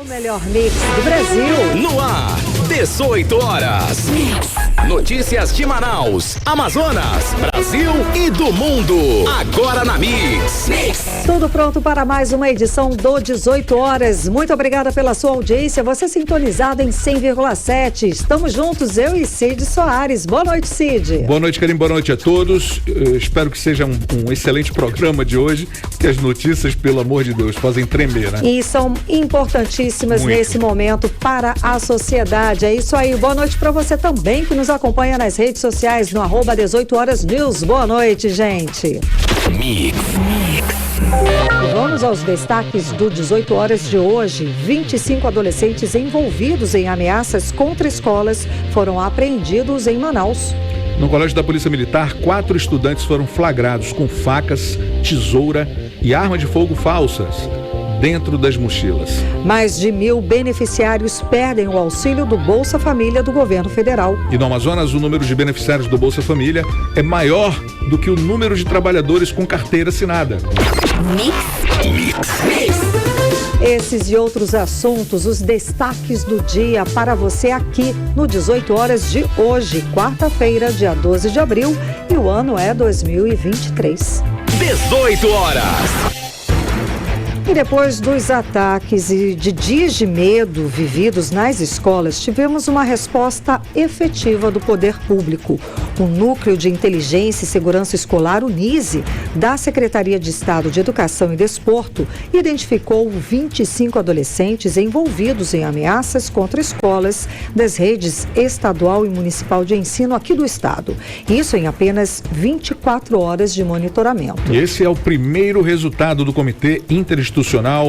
O melhor mix do Brasil. No ar, 18 horas. Notícias de Manaus, Amazonas, Brasil e do mundo. Agora na Mix. Tudo pronto para mais uma edição do 18 horas. Muito obrigada pela sua audiência. Você sintonizado em 100,7. Estamos juntos, eu e Cid Soares. Boa noite, Cid. Boa noite, Karim. Boa noite a todos. Eu espero que seja um excelente programa de hoje, porque as notícias, pelo amor de Deus, fazem tremer, né? E são importantíssimas nesse momento para a sociedade. É isso aí. Boa noite para você também que nos acompanha nas redes sociais no @18 horas news. Boa noite, gente. Mix. Vamos aos destaques do 18 horas de hoje. 25 adolescentes envolvidos em ameaças contra escolas foram apreendidos em Manaus. No colégio da Polícia Militar, 4 estudantes foram flagrados com facas, tesoura e arma de fogo falsas dentro das mochilas. Mais de 1.000 beneficiários perdem o auxílio do Bolsa Família do governo federal. E no Amazonas, o número de beneficiários do Bolsa Família é maior do que o número de trabalhadores com carteira assinada. Esses e outros assuntos, os destaques do dia para você aqui no 18 horas de hoje, quarta-feira, dia 12 de abril, e o ano é 2023. 18 horas. E depois dos ataques e de dias de medo vividos nas escolas, tivemos uma resposta efetiva do poder público. O Núcleo de Inteligência e Segurança Escolar, o NISE, da Secretaria de Estado de Educação e Desporto, identificou 25 adolescentes envolvidos em ameaças contra escolas das redes estadual e municipal de ensino aqui do estado. Isso em apenas 24 horas de monitoramento. E esse é o primeiro resultado do Comitê Interinstitucional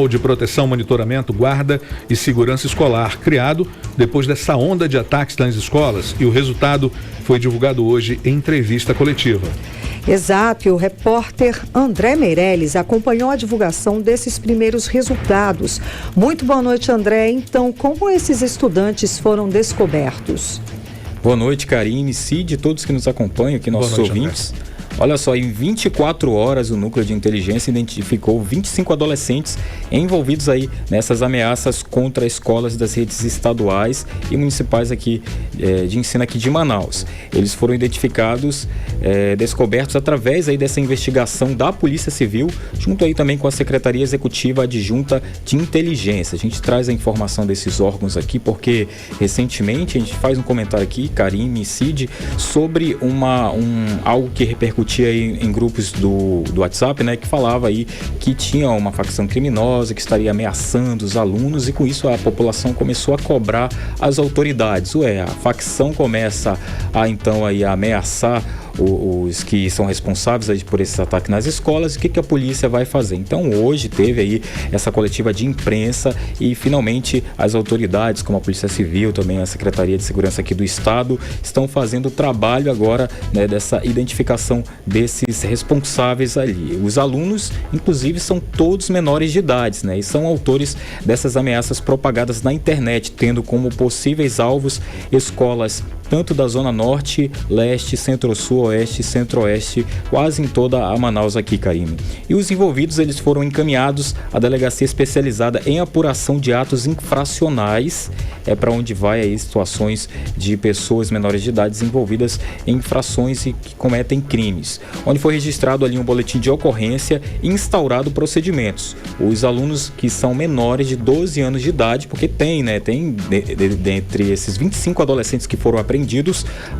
de Proteção, Monitoramento, Guarda e Segurança Escolar, criado depois dessa onda de ataques nas escolas, e o resultado foi divulgado hoje em entrevista coletiva. Exato, e o repórter André Meirelles acompanhou a divulgação desses primeiros resultados. Muito boa noite, André. Então, como esses estudantes foram descobertos? Boa noite, Karine, Cid, todos que nos acompanham aqui, nossos ouvintes. André. Olha só, em 24 horas o Núcleo de Inteligência identificou 25 adolescentes envolvidos aí nessas ameaças contra escolas das redes estaduais e municipais aqui de ensino aqui de Manaus. Eles foram identificados, descobertos através aí dessa investigação da Polícia Civil, junto aí também com a Secretaria Executiva Adjunta de Inteligência. A gente traz a informação desses órgãos aqui porque recentemente a gente faz um comentário aqui, Karine e Cid, sobre algo que repercutiu aí em grupos do WhatsApp, né, que falava aí que tinha uma facção criminosa que estaria ameaçando os alunos, e com isso a população começou a cobrar as autoridades. A facção começa a ameaçar os que são responsáveis por esse ataque nas escolas. E o que a polícia vai fazer? Então hoje teve aí essa coletiva de imprensa e finalmente as autoridades, como a Polícia Civil, também a Secretaria de Segurança aqui do Estado, estão fazendo o trabalho agora, né, dessa identificação desses responsáveis ali. Os alunos, inclusive, são todos menores de idade, né, e são autores dessas ameaças propagadas na internet, tendo como possíveis alvos escolas tanto da Zona Norte, Leste, Centro-Sul, Oeste e Centro-Oeste, quase em toda a Manaus aqui, Karine. E os envolvidos, eles foram encaminhados à delegacia especializada em apuração de atos infracionais, para onde vai aí situações de pessoas menores de idade envolvidas em infrações e que cometem crimes, onde foi registrado ali um boletim de ocorrência e instaurado procedimentos. Os alunos que são menores de 12 anos de idade, porque tem dentre esses 25 adolescentes que foram apreendidos,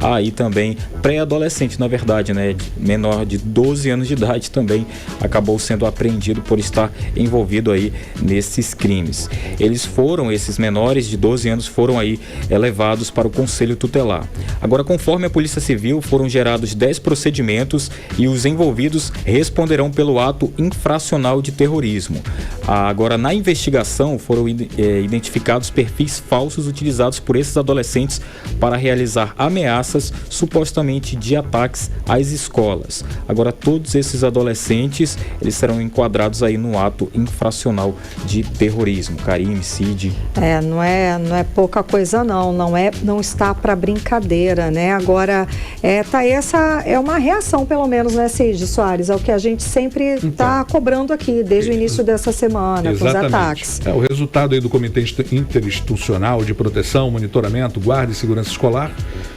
aí também pré-adolescente, na verdade, né, menor de 12 anos de idade também acabou sendo apreendido por estar envolvido aí nesses crimes. Esses menores de 12 anos foram aí levados para o Conselho Tutelar. Agora, conforme a Polícia Civil, foram gerados 10 procedimentos e os envolvidos responderão pelo ato infracional de terrorismo. Agora, na investigação, foram identificados perfis falsos utilizados por esses adolescentes para realizar ameaças supostamente de ataques às escolas. Agora, todos esses adolescentes, eles serão enquadrados aí no ato infracional de terrorismo. Karine, Cid. Não é é pouca coisa não está para brincadeira, né? Agora, essa é uma reação, pelo menos, né, Cid Soares, ao que a gente sempre está cobrando aqui, desde o início dessa semana, com os ataques. O resultado aí do Comitê Interinstitucional de Proteção, Monitoramento, Guarda e Segurança Escolar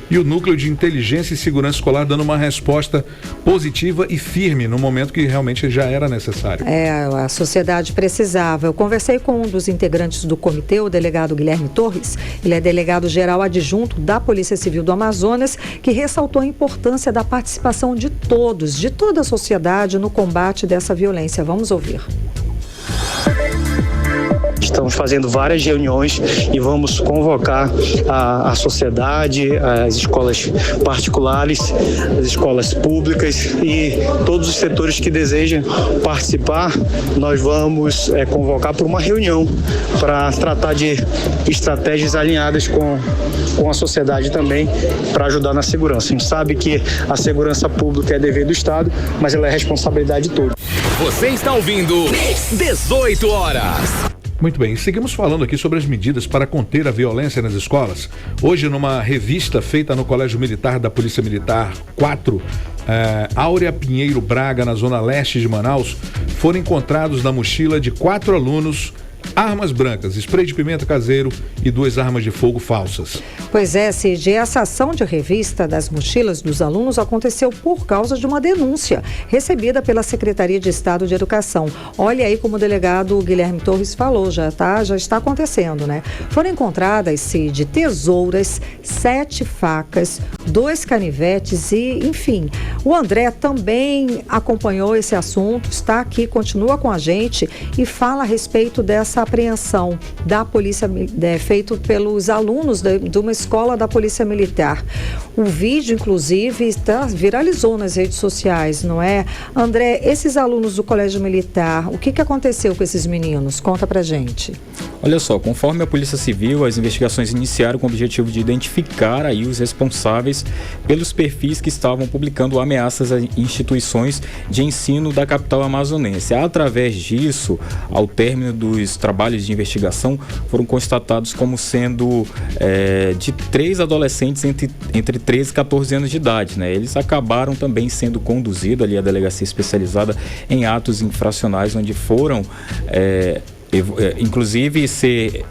e o Núcleo de Inteligência e Segurança Escolar dando uma resposta positiva e firme no momento que realmente já era necessário. A sociedade precisava. Eu conversei com um dos integrantes do comitê, o delegado Guilherme Torres. Ele é delegado-geral adjunto da Polícia Civil do Amazonas, que ressaltou a importância da participação de todos, de toda a sociedade no combate dessa violência. Vamos ouvir. Estamos fazendo várias reuniões e vamos convocar a sociedade, as escolas particulares, as escolas públicas e todos os setores que desejam participar. Nós vamos convocar por uma reunião para tratar de estratégias alinhadas com a sociedade também para ajudar na segurança. A gente sabe que a segurança pública é dever do Estado, mas ela é responsabilidade de todos. Você está ouvindo 18 horas. Muito bem, seguimos falando aqui sobre as medidas para conter a violência nas escolas. Hoje, numa revista feita no Colégio Militar da Polícia Militar 4, Áurea Pinheiro Braga, na zona leste de Manaus, foram encontrados na mochila de 4 alunos armas brancas, spray de pimenta caseiro e 2 armas de fogo falsas. Pois é, Cid, essa ação de revista das mochilas dos alunos aconteceu por causa de uma denúncia recebida pela Secretaria de Estado de Educação. Olha aí como o delegado Guilherme Torres falou, já está acontecendo, né? Foram encontradas, Cid, tesouras, 7 facas, 2 canivetes e, enfim, o André também acompanhou esse assunto, está aqui, continua com a gente e fala a respeito dessa apreensão da polícia, feito pelos alunos de uma escola da Polícia Militar. O vídeo, inclusive, viralizou nas redes sociais, não é? André, esses alunos do Colégio Militar, o que aconteceu com esses meninos? Conta pra gente. Olha só, conforme a Polícia Civil, as investigações iniciaram com o objetivo de identificar aí os responsáveis pelos perfis que estavam publicando ameaças a instituições de ensino da capital amazonense. Através disso, ao término dos trabalhos de investigação, foram constatados como sendo de 3 adolescentes entre 13 e 14 anos de idade, né? Eles acabaram também sendo conduzidos ali à delegacia especializada em atos infracionais, onde foram inclusive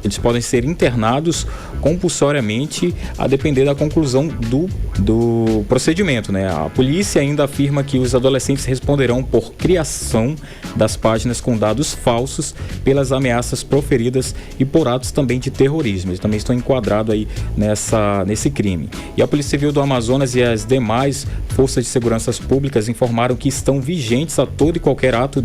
eles podem ser internados compulsoriamente a depender da conclusão do procedimento, né? A polícia ainda afirma que os adolescentes responderão por criação das páginas com dados falsos, pelas ameaças proferidas e por atos também de terrorismo. Eles também estão enquadrados aí nesse crime. E a Polícia Civil do Amazonas e as demais forças de segurança públicas informaram que estão vigentes a todo e qualquer ato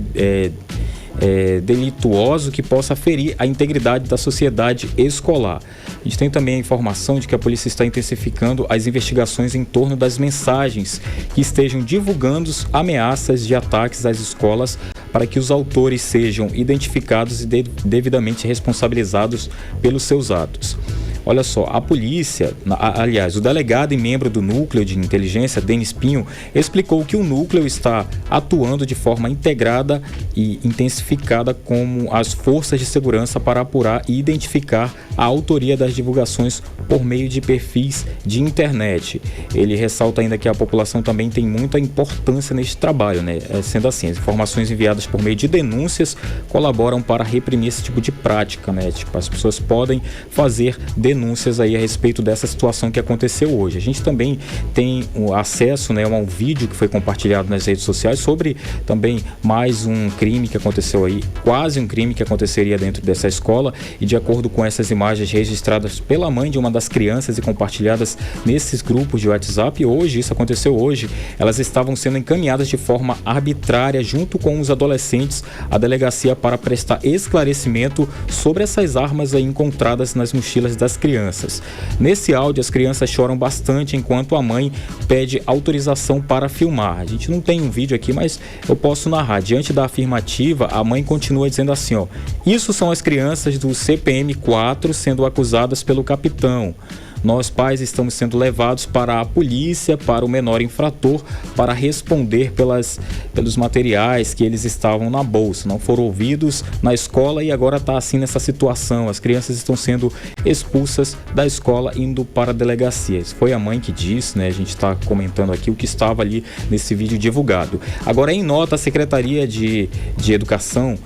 delituoso que possa ferir a integridade da sociedade escolar. A gente tem também a informação de que a polícia está intensificando as investigações em torno das mensagens que estejam divulgando ameaças de ataques às escolas, para que os autores sejam identificados e devidamente responsabilizados pelos seus atos. Olha só, a polícia, aliás, o delegado e membro do Núcleo de Inteligência, Denis Pinho, explicou que o núcleo está atuando de forma integrada e intensificada com as forças de segurança para apurar e identificar a autoria das divulgações por meio de perfis de internet. Ele ressalta ainda que a população também tem muita importância neste trabalho, né? Sendo assim, as informações enviadas por meio de denúncias colaboram para reprimir esse tipo de prática, né? Tipo, as pessoas podem fazer denúncias aí a respeito dessa situação que aconteceu hoje. A gente também tem acesso, né, a um vídeo que foi compartilhado nas redes sociais sobre também mais um crime que aconteceu aí, quase um crime que aconteceria dentro dessa escola, e de acordo com essas imagens registradas pela mãe de uma das crianças e compartilhadas nesses grupos de WhatsApp, isso aconteceu hoje, elas estavam sendo encaminhadas de forma arbitrária junto com os adolescentes à delegacia para prestar esclarecimento sobre essas armas aí encontradas nas mochilas das crianças. Nesse áudio, as crianças choram bastante enquanto a mãe pede autorização para filmar. A gente não tem um vídeo aqui, mas eu posso narrar. Diante da afirmativa, a mãe continua dizendo assim, isso são as crianças do CPM 4 sendo acusadas pelo capitão. nós pais estamos sendo levados para a polícia, para o menor infrator, para responder pelos materiais que eles estavam na bolsa. Não foram ouvidos na escola e agora está assim nessa situação. As crianças estão sendo expulsas da escola, indo para a delegacia. Isso foi a mãe que disse, né? A gente está comentando aqui o que estava ali nesse vídeo divulgado. Agora, em nota, a Secretaria de Educação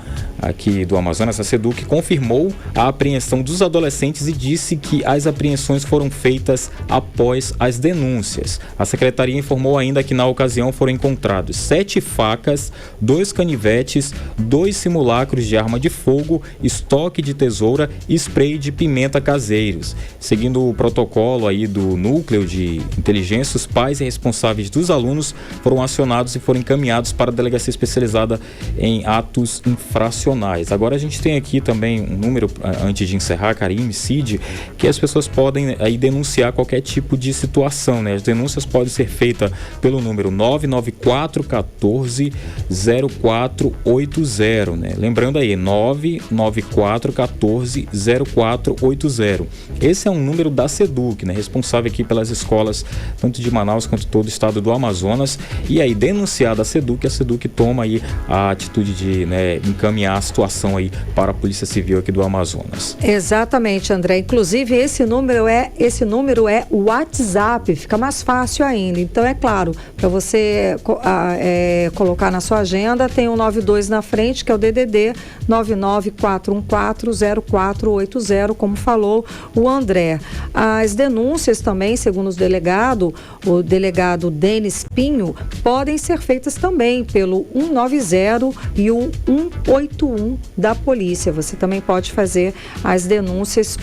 aqui do Amazonas, a SEDUC, confirmou a apreensão dos adolescentes e disse que as apreensões foram feitas após as denúncias. A Secretaria informou ainda que na ocasião foram encontrados 7 facas, 2 canivetes, 2 simulacros de arma de fogo, estoque de tesoura e spray de pimenta caseiros. Seguindo o protocolo aí do Núcleo de Inteligência, os pais e responsáveis dos alunos foram acionados e foram encaminhados para a Delegacia Especializada em Atos Infracionais. Agora a gente tem aqui também um número, antes de encerrar, Karine, Cid, que as pessoas podem aí denunciar qualquer tipo de situação, né? As denúncias podem ser feitas pelo número 994140480, né? Lembrando aí, 994140480. Esse é um número da SEDUC, né? Responsável aqui pelas escolas, tanto de Manaus quanto todo o estado do Amazonas. E aí, denunciada a SEDUC toma aí a atitude de, né, encaminhar a situação aí para a Polícia Civil aqui do Amazonas. Exatamente, André. Inclusive, esse número é o WhatsApp, fica mais fácil ainda. Então, é claro, para você colocar na sua agenda, tem o 92 na frente, que é o DDD 994140480, como falou o André. As denúncias também, segundo o delegado Denis Pinho, podem ser feitas também pelo 190 e o 181 da polícia. Você também pode fazer as denúncias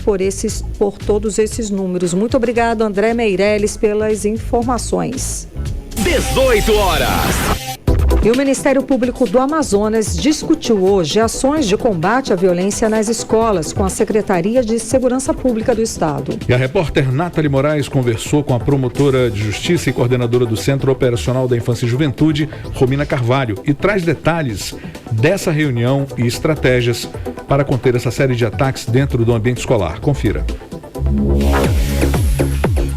por todos esses números. Muito obrigado, André Meirelles, pelas informações. 18 horas. E o Ministério Público do Amazonas discutiu hoje ações de combate à violência nas escolas com a Secretaria de Segurança Pública do Estado. E a repórter Nathalie Moraes conversou com a promotora de Justiça e coordenadora do Centro Operacional da Infância e Juventude, Romina Carvalho, e traz detalhes dessa reunião e estratégias para conter essa série de ataques dentro do ambiente escolar. Confira.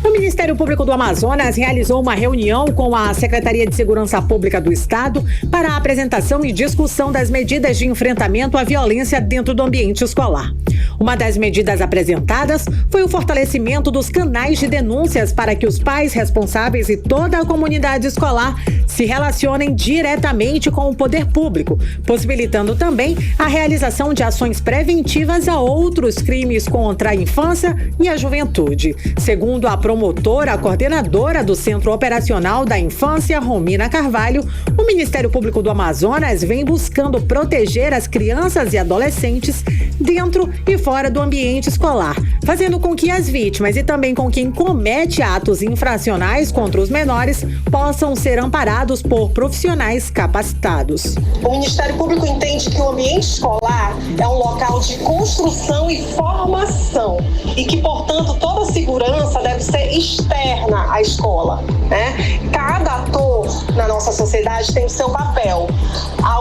O Ministério Público do Amazonas realizou uma reunião com a Secretaria de Segurança Pública do Estado para a apresentação e discussão das medidas de enfrentamento à violência dentro do ambiente escolar. Uma das medidas apresentadas foi o fortalecimento dos canais de denúncias para que os pais responsáveis e toda a comunidade escolar se relacionem diretamente com o poder público, possibilitando também a realização de ações preventivas a outros crimes contra a infância e a juventude. Segundo a promotora, coordenadora do Centro Operacional da Infância, Romina Carvalho, o Ministério Público do Amazonas vem buscando proteger as crianças e adolescentes dentro e fora do ambiente escolar, fazendo com que as vítimas e também com quem comete atos infracionais contra os menores possam ser amparados por profissionais capacitados. O Ministério Público entende que o ambiente escolar é um local de construção e formação e que, portanto, toda a segurança deve ser externa à escola, né? Cada ator na nossa sociedade tem o seu papel.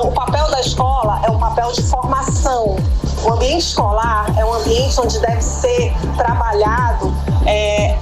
O papel da escola é um papel de formação. O ambiente escolar é um ambiente onde deve ser trabalhado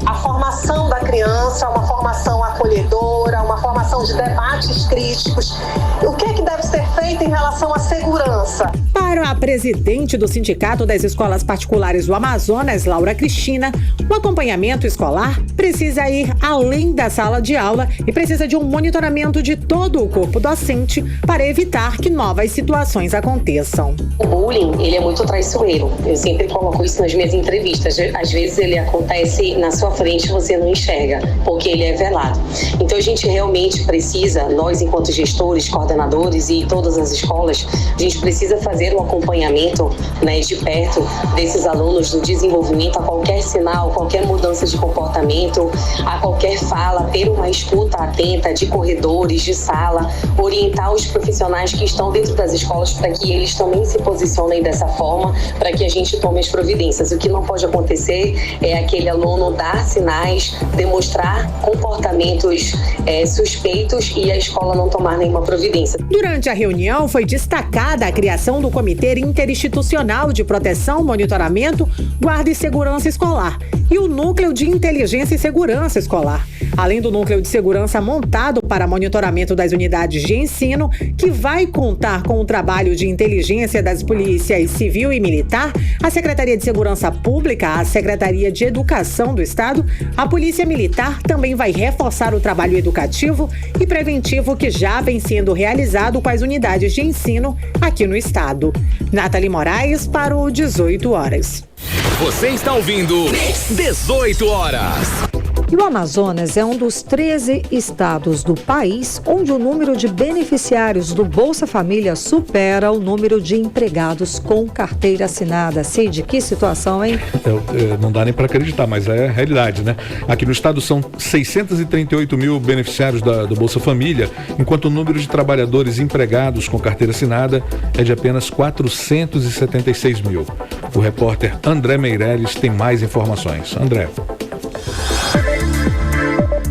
a formação da criança, uma formação acolhedora, uma formação de debates críticos. O que é que deve ser feito em relação à segurança? Para a presidente do Sindicato das Escolas Particulares do Amazonas, Laura Cristina, o acompanhamento escolar precisa ir além da sala de aula e precisa de um monitoramento de todo o corpo docente para evitar que novas situações aconteçam. O bullying, ele é muito traiçoeiro. Eu sempre coloco isso nas minhas entrevistas. Às vezes ele acontece na sua frente e você não enxerga, porque ele é velado. Então a gente realmente precisa, nós enquanto gestores, coordenadores e todas as escolas, a gente precisa fazer um acompanhamento, né, de perto desses alunos, do desenvolvimento a qualquer sinal, qualquer mudança de comportamento, a qualquer fala, ter uma escuta atenta de corredores, de sala, orientar os profissionais que estão dentro das escolas para que eles também se posicionem dessa forma, para que a gente tome as providências. O que não pode acontecer é aquele aluno dar sinais, demonstrar comportamentos suspeitos e a escola não tomar nenhuma providência. Durante a reunião, reunião foi destacada a criação do Comitê Interinstitucional de Proteção, Monitoramento, Guarda e Segurança Escolar e o Núcleo de Inteligência e Segurança Escolar, além do Núcleo de Segurança montado para monitoramento das unidades de ensino, que vai contar com o trabalho de inteligência das polícias civil e militar, a Secretaria de Segurança Pública, a Secretaria de Educação do Estado, a Polícia Militar também vai reforçar o trabalho educativo e preventivo que já vem sendo realizado com as unidades de ensino aqui no estado. Nathalie Moraes para o 18 horas. Você está ouvindo 18 horas. E o Amazonas é um dos 13 estados do país onde o número de beneficiários do Bolsa Família supera o número de empregados com carteira assinada. Cid, que situação, hein? Não dá nem para acreditar, mas é a realidade, né? Aqui no estado são 638 mil beneficiários do Bolsa Família, enquanto o número de trabalhadores empregados com carteira assinada é de apenas 476 mil. O repórter André Meirelles tem mais informações. André.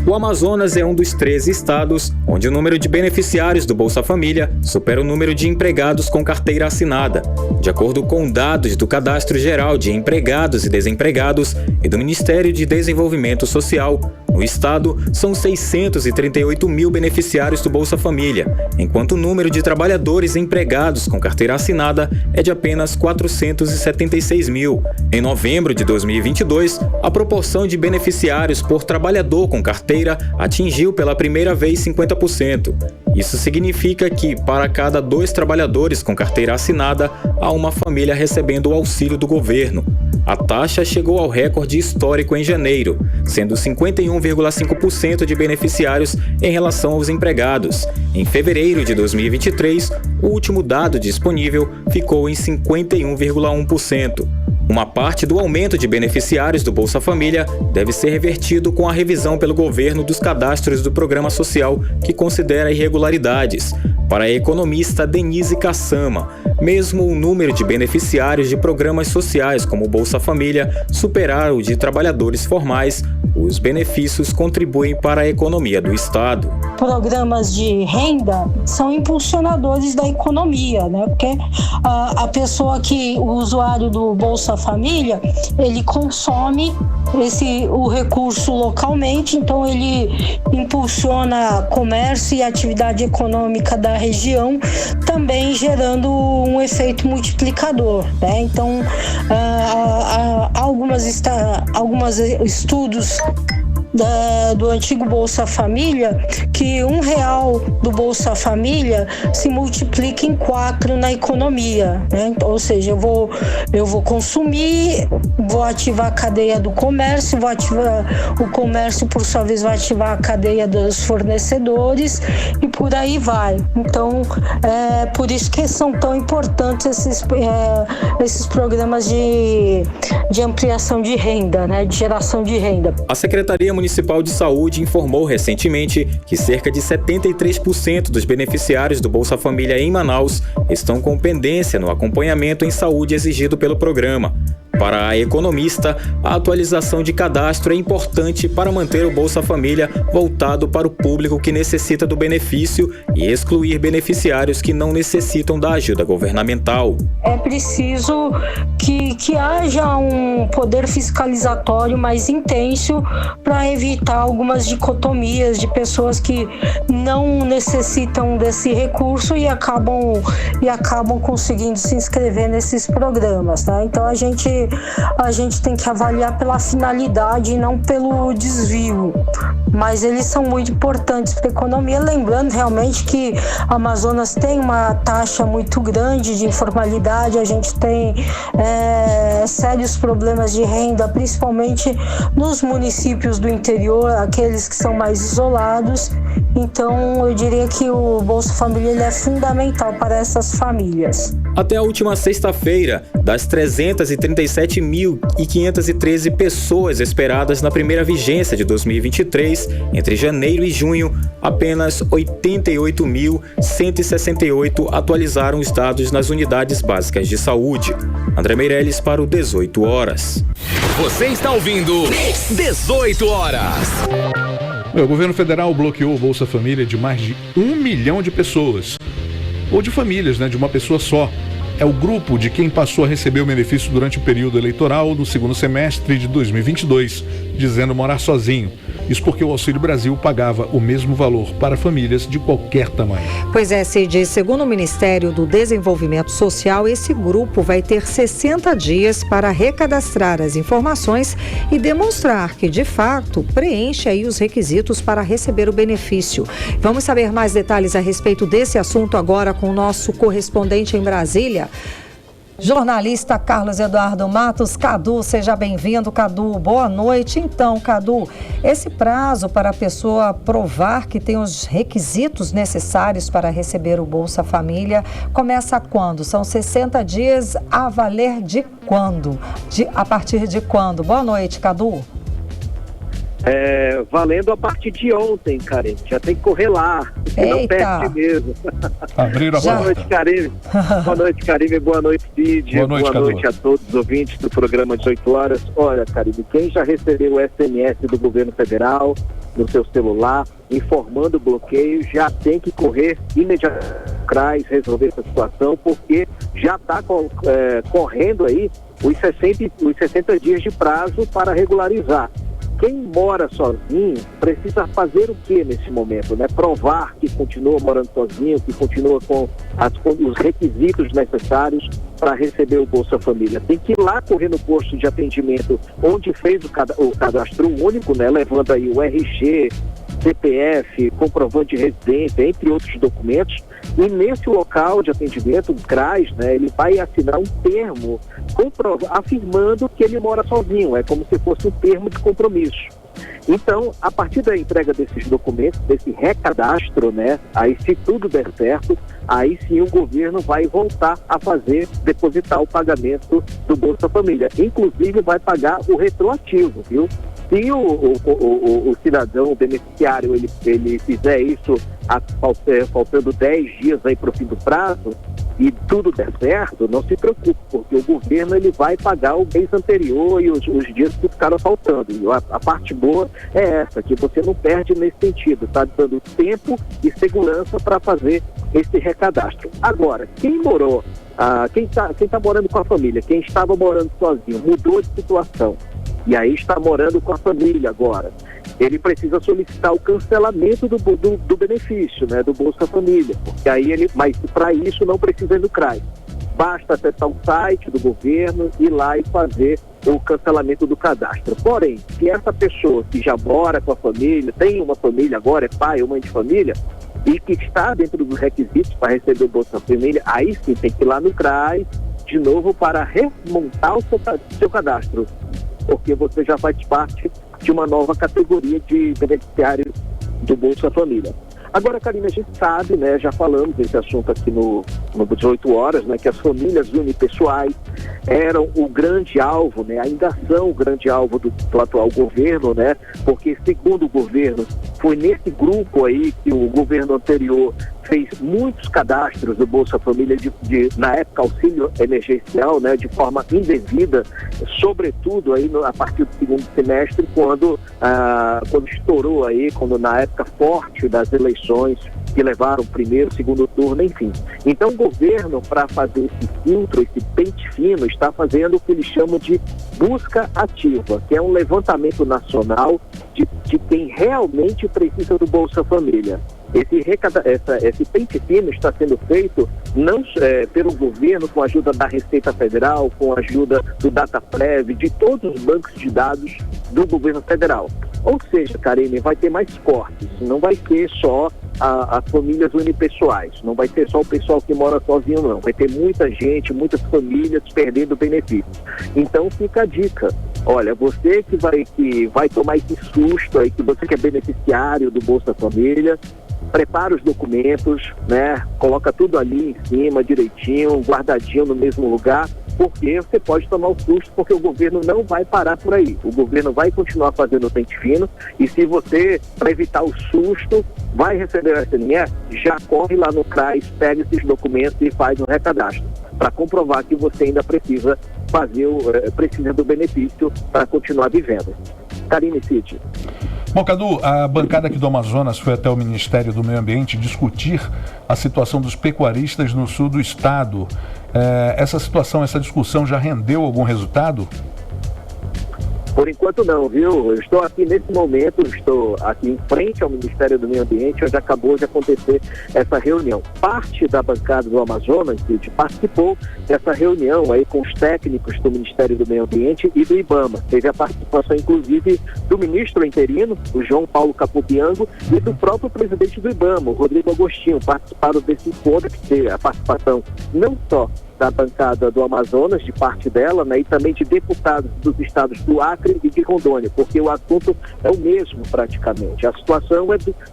O Amazonas é um dos 13 estados onde o número de beneficiários do Bolsa Família supera o número de empregados com carteira assinada. De acordo com dados do Cadastro Geral de Empregados e Desempregados e do Ministério de Desenvolvimento Social, no estado são 638 mil beneficiários do Bolsa Família, enquanto o número de trabalhadores empregados com carteira assinada é de apenas 476 mil. Em novembro de 2022, a proporção de beneficiários por trabalhador com carteira atingiu pela primeira vez 50%. Isso significa que, para cada 2 trabalhadores com carteira assinada, há uma família recebendo o auxílio do governo. A taxa chegou ao recorde histórico em janeiro, sendo 51,5% de beneficiários em relação aos empregados. Em fevereiro de 2023, o último dado disponível ficou em 51,1%. Uma parte do aumento de beneficiários do Bolsa Família deve ser revertido com a revisão pelo governo dos cadastros do programa social que considera irregularidades. Para a economista Denise Cassama, mesmo o número de beneficiários de programas sociais como o Bolsa Família superar o de trabalhadores formais, os benefícios contribuem para a economia do Estado. Programas de renda são impulsionadores da economia, né? Porque a pessoa o usuário do Bolsa Família, ele consome o recurso localmente, então ele impulsiona comércio e atividade econômica da região, também gerando um efeito multiplicador, né? Então, alguns estudos do antigo Bolsa Família, que R$1 do Bolsa Família se multiplica em 4 na economia, né? Ou seja, eu vou consumir, vou ativar a cadeia do comércio, vou ativar o comércio, por sua vez, vai ativar a cadeia dos fornecedores e por aí vai. Então, por isso que são tão importantes esses programas de ampliação de renda, né? De geração de renda. A Secretaria Municipal de Saúde informou recentemente que cerca de 73% dos beneficiários do Bolsa Família em Manaus estão com pendência no acompanhamento em saúde exigido pelo programa. Para a economista, a atualização de cadastro é importante para manter o Bolsa Família voltado para o público que necessita do benefício e excluir beneficiários que não necessitam da ajuda governamental. É preciso que haja um poder fiscalizatório mais intenso para evitar algumas dicotomias de pessoas que não necessitam desse recurso e acabam conseguindo se inscrever nesses programas, tá? Então a gente tem que avaliar pela finalidade e não pelo desvio, mas eles são muito importantes para a economia, lembrando realmente que a Amazonas tem uma taxa muito grande de informalidade, a gente tem sérios problemas de renda, principalmente nos municípios do interior, aqueles que são mais isolados. Então eu diria que o Bolsa Família ele é fundamental para essas famílias. Até a última sexta-feira, das 337.513 pessoas esperadas na primeira vigência de 2023, entre janeiro e junho, apenas 88.168 atualizaram os dados nas unidades básicas de saúde. André Meirelles para o 18 horas. Você está ouvindo 18 horas. O governo federal bloqueou o Bolsa Família de mais de 1 milhão de pessoas. ou de famílias, né, de uma pessoa só. É o grupo de quem passou a receber o benefício durante o período eleitoral do segundo semestre de 2022, dizendo morar sozinho. Isso porque o Auxílio Brasil pagava o mesmo valor para famílias de qualquer tamanho. Pois é, Cid, segundo o Ministério do Desenvolvimento Social, esse grupo vai ter 60 dias para recadastrar as informações e demonstrar que, de fato, preenche aí os requisitos para receber o benefício. Vamos saber mais detalhes a respeito desse assunto agora com o nosso correspondente em Brasília, jornalista Carlos Eduardo Matos. Cadu, seja bem-vindo, Cadu. Boa noite. Então, Cadu, esse prazo para a pessoa provar que tem os requisitos necessários para receber o Bolsa Família começa quando? São 60 dias a valer de quando? A partir de quando? Boa noite, Cadu. Valendo a partir de ontem, Karen. Já tem que correr lá. Não perde mesmo. Abriram a porta. Boa noite, Karine. Boa noite, Karine. Boa noite, Cid. Boa noite a todos os ouvintes do programa 18 horas. Olha, Karine, quem já recebeu o SMS do governo federal no seu celular, informando o bloqueio, já tem que correr imediatamente para resolver essa situação, porque já está correndo aí os 60 dias de prazo para regularizar. Quem mora sozinho precisa fazer o que nesse momento, né? Provar que continua morando sozinho, que continua com os requisitos necessários para receber o Bolsa Família. Tem que ir lá correr no posto de atendimento onde fez o cadastro único, né? Levando aí o RG, CPF, comprovante de residência, entre outros documentos. E nesse local de atendimento, o CRAS, né, ele vai assinar um termo afirmando que ele mora sozinho. É como se fosse um termo de compromisso. Então, a partir da entrega desses documentos, desse recadastro, né, aí se tudo der certo, aí sim o governo vai voltar a depositar o pagamento do Bolsa Família. Inclusive vai pagar o retroativo, viu? Se o cidadão, o beneficiário, ele fizer isso faltando 10 dias aí para o fim do prazo e tudo der certo, não se preocupe, porque o governo ele vai pagar o mês anterior e os dias que ficaram faltando. E a parte boa é essa, que você não perde nesse sentido, está dando tempo e segurança para fazer esse recadastro. Agora, quem morou, quem tá morando com a família, quem estava morando sozinho, mudou de situação, e aí está morando com a família agora, ele precisa solicitar o cancelamento do benefício, né, do Bolsa Família, porque aí mas para isso não precisa ir no CRAS. Basta acessar o site do governo, ir lá e fazer o cancelamento do cadastro. Porém, se essa pessoa que já mora com a família, tem uma família agora, é pai ou mãe de família, e que está dentro dos requisitos para receber o Bolsa Família, aí sim tem que ir lá no CRAS de novo para remontar o seu cadastro, porque você já faz parte de uma nova categoria de beneficiários do Bolsa Família. Agora, Karine, a gente sabe, né, já falamos desse assunto aqui no 18 horas, né, que as famílias unipessoais eram o grande alvo, né, ainda são o grande alvo do atual governo, né, porque segundo o governo, foi nesse grupo aí que o governo anterior fez muitos cadastros do Bolsa Família na época auxílio emergencial, né, de forma indevida, sobretudo aí a partir do segundo semestre, quando estourou aí, quando na época forte das eleições que levaram primeiro, segundo turno, enfim. Então o governo, para fazer esse filtro, esse pente fino, está fazendo o que eles chamam de busca ativa, que é um levantamento nacional de quem realmente precisa do Bolsa Família. Esse pente fino está sendo feito não pelo governo, com a ajuda da Receita Federal, com a ajuda do Dataprev, de todos os bancos de dados do governo federal. Ou seja, Karine, vai ter mais cortes, não vai ser só as famílias unipessoais, não vai ser só o pessoal que mora sozinho, não. Vai ter muita gente, muitas famílias perdendo benefício. Então fica a dica. Olha, você que vai tomar esse susto aí, que você que é beneficiário do Bolsa Família, prepara os documentos, né? Coloca tudo ali em cima, direitinho, guardadinho no mesmo lugar, porque você pode tomar o susto, porque o governo não vai parar por aí. O governo vai continuar fazendo o pente fino, e se você, para evitar o susto, vai receber o SMS, já corre lá no CRAS, pega esses documentos e faz um recadastro, para comprovar que você ainda precisa precisa do benefício para continuar vivendo. Karine, Cid. Bom, Cadu, a bancada aqui do Amazonas foi até o Ministério do Meio Ambiente discutir a situação dos pecuaristas no sul do estado. Essa situação, essa discussão já rendeu algum resultado? Por enquanto não, viu? Eu estou aqui nesse momento, estou aqui em frente ao Ministério do Meio Ambiente, onde acabou de acontecer essa reunião. Parte da bancada do Amazonas participou dessa reunião aí com os técnicos do Ministério do Meio Ambiente e do IBAMA. Teve a participação, inclusive, do ministro interino, o João Paulo Capobiango, e do próprio presidente do IBAMA, o Rodrigo Agostinho. Participaram desse encontro, que teve a participação não só da bancada do Amazonas, de parte dela, né, e também de deputados dos estados do Acre e de Rondônia, porque o assunto é o mesmo praticamente. A situação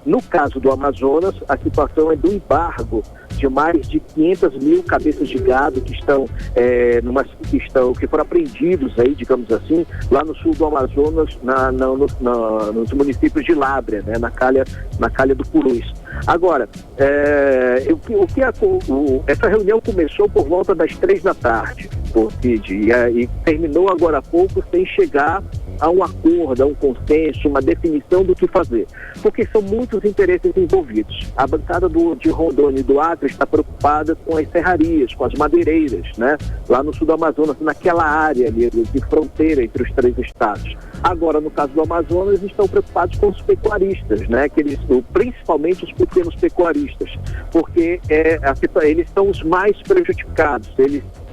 no caso do Amazonas, a situação é do embargo de mais de 500 mil cabeças de gado que que foram apreendidos aí, digamos assim, lá no sul do Amazonas, nos municípios de Lábrea, né, na calha do Purus. Agora, essa reunião começou por volta das 3 da tarde, e terminou agora há pouco sem chegar a um acordo, a um consenso, uma definição do que fazer, porque são muitos interesses envolvidos. A bancada de Rondônia e do Acre está preocupada com as serrarias, com as madeireiras, né? Lá no sul do Amazonas, naquela área ali de fronteira entre os 3 estados. Agora, no caso do Amazonas, estão preocupados com os pecuaristas, né? Principalmente os pequenos pecuaristas, porque eles são os mais prejudicados.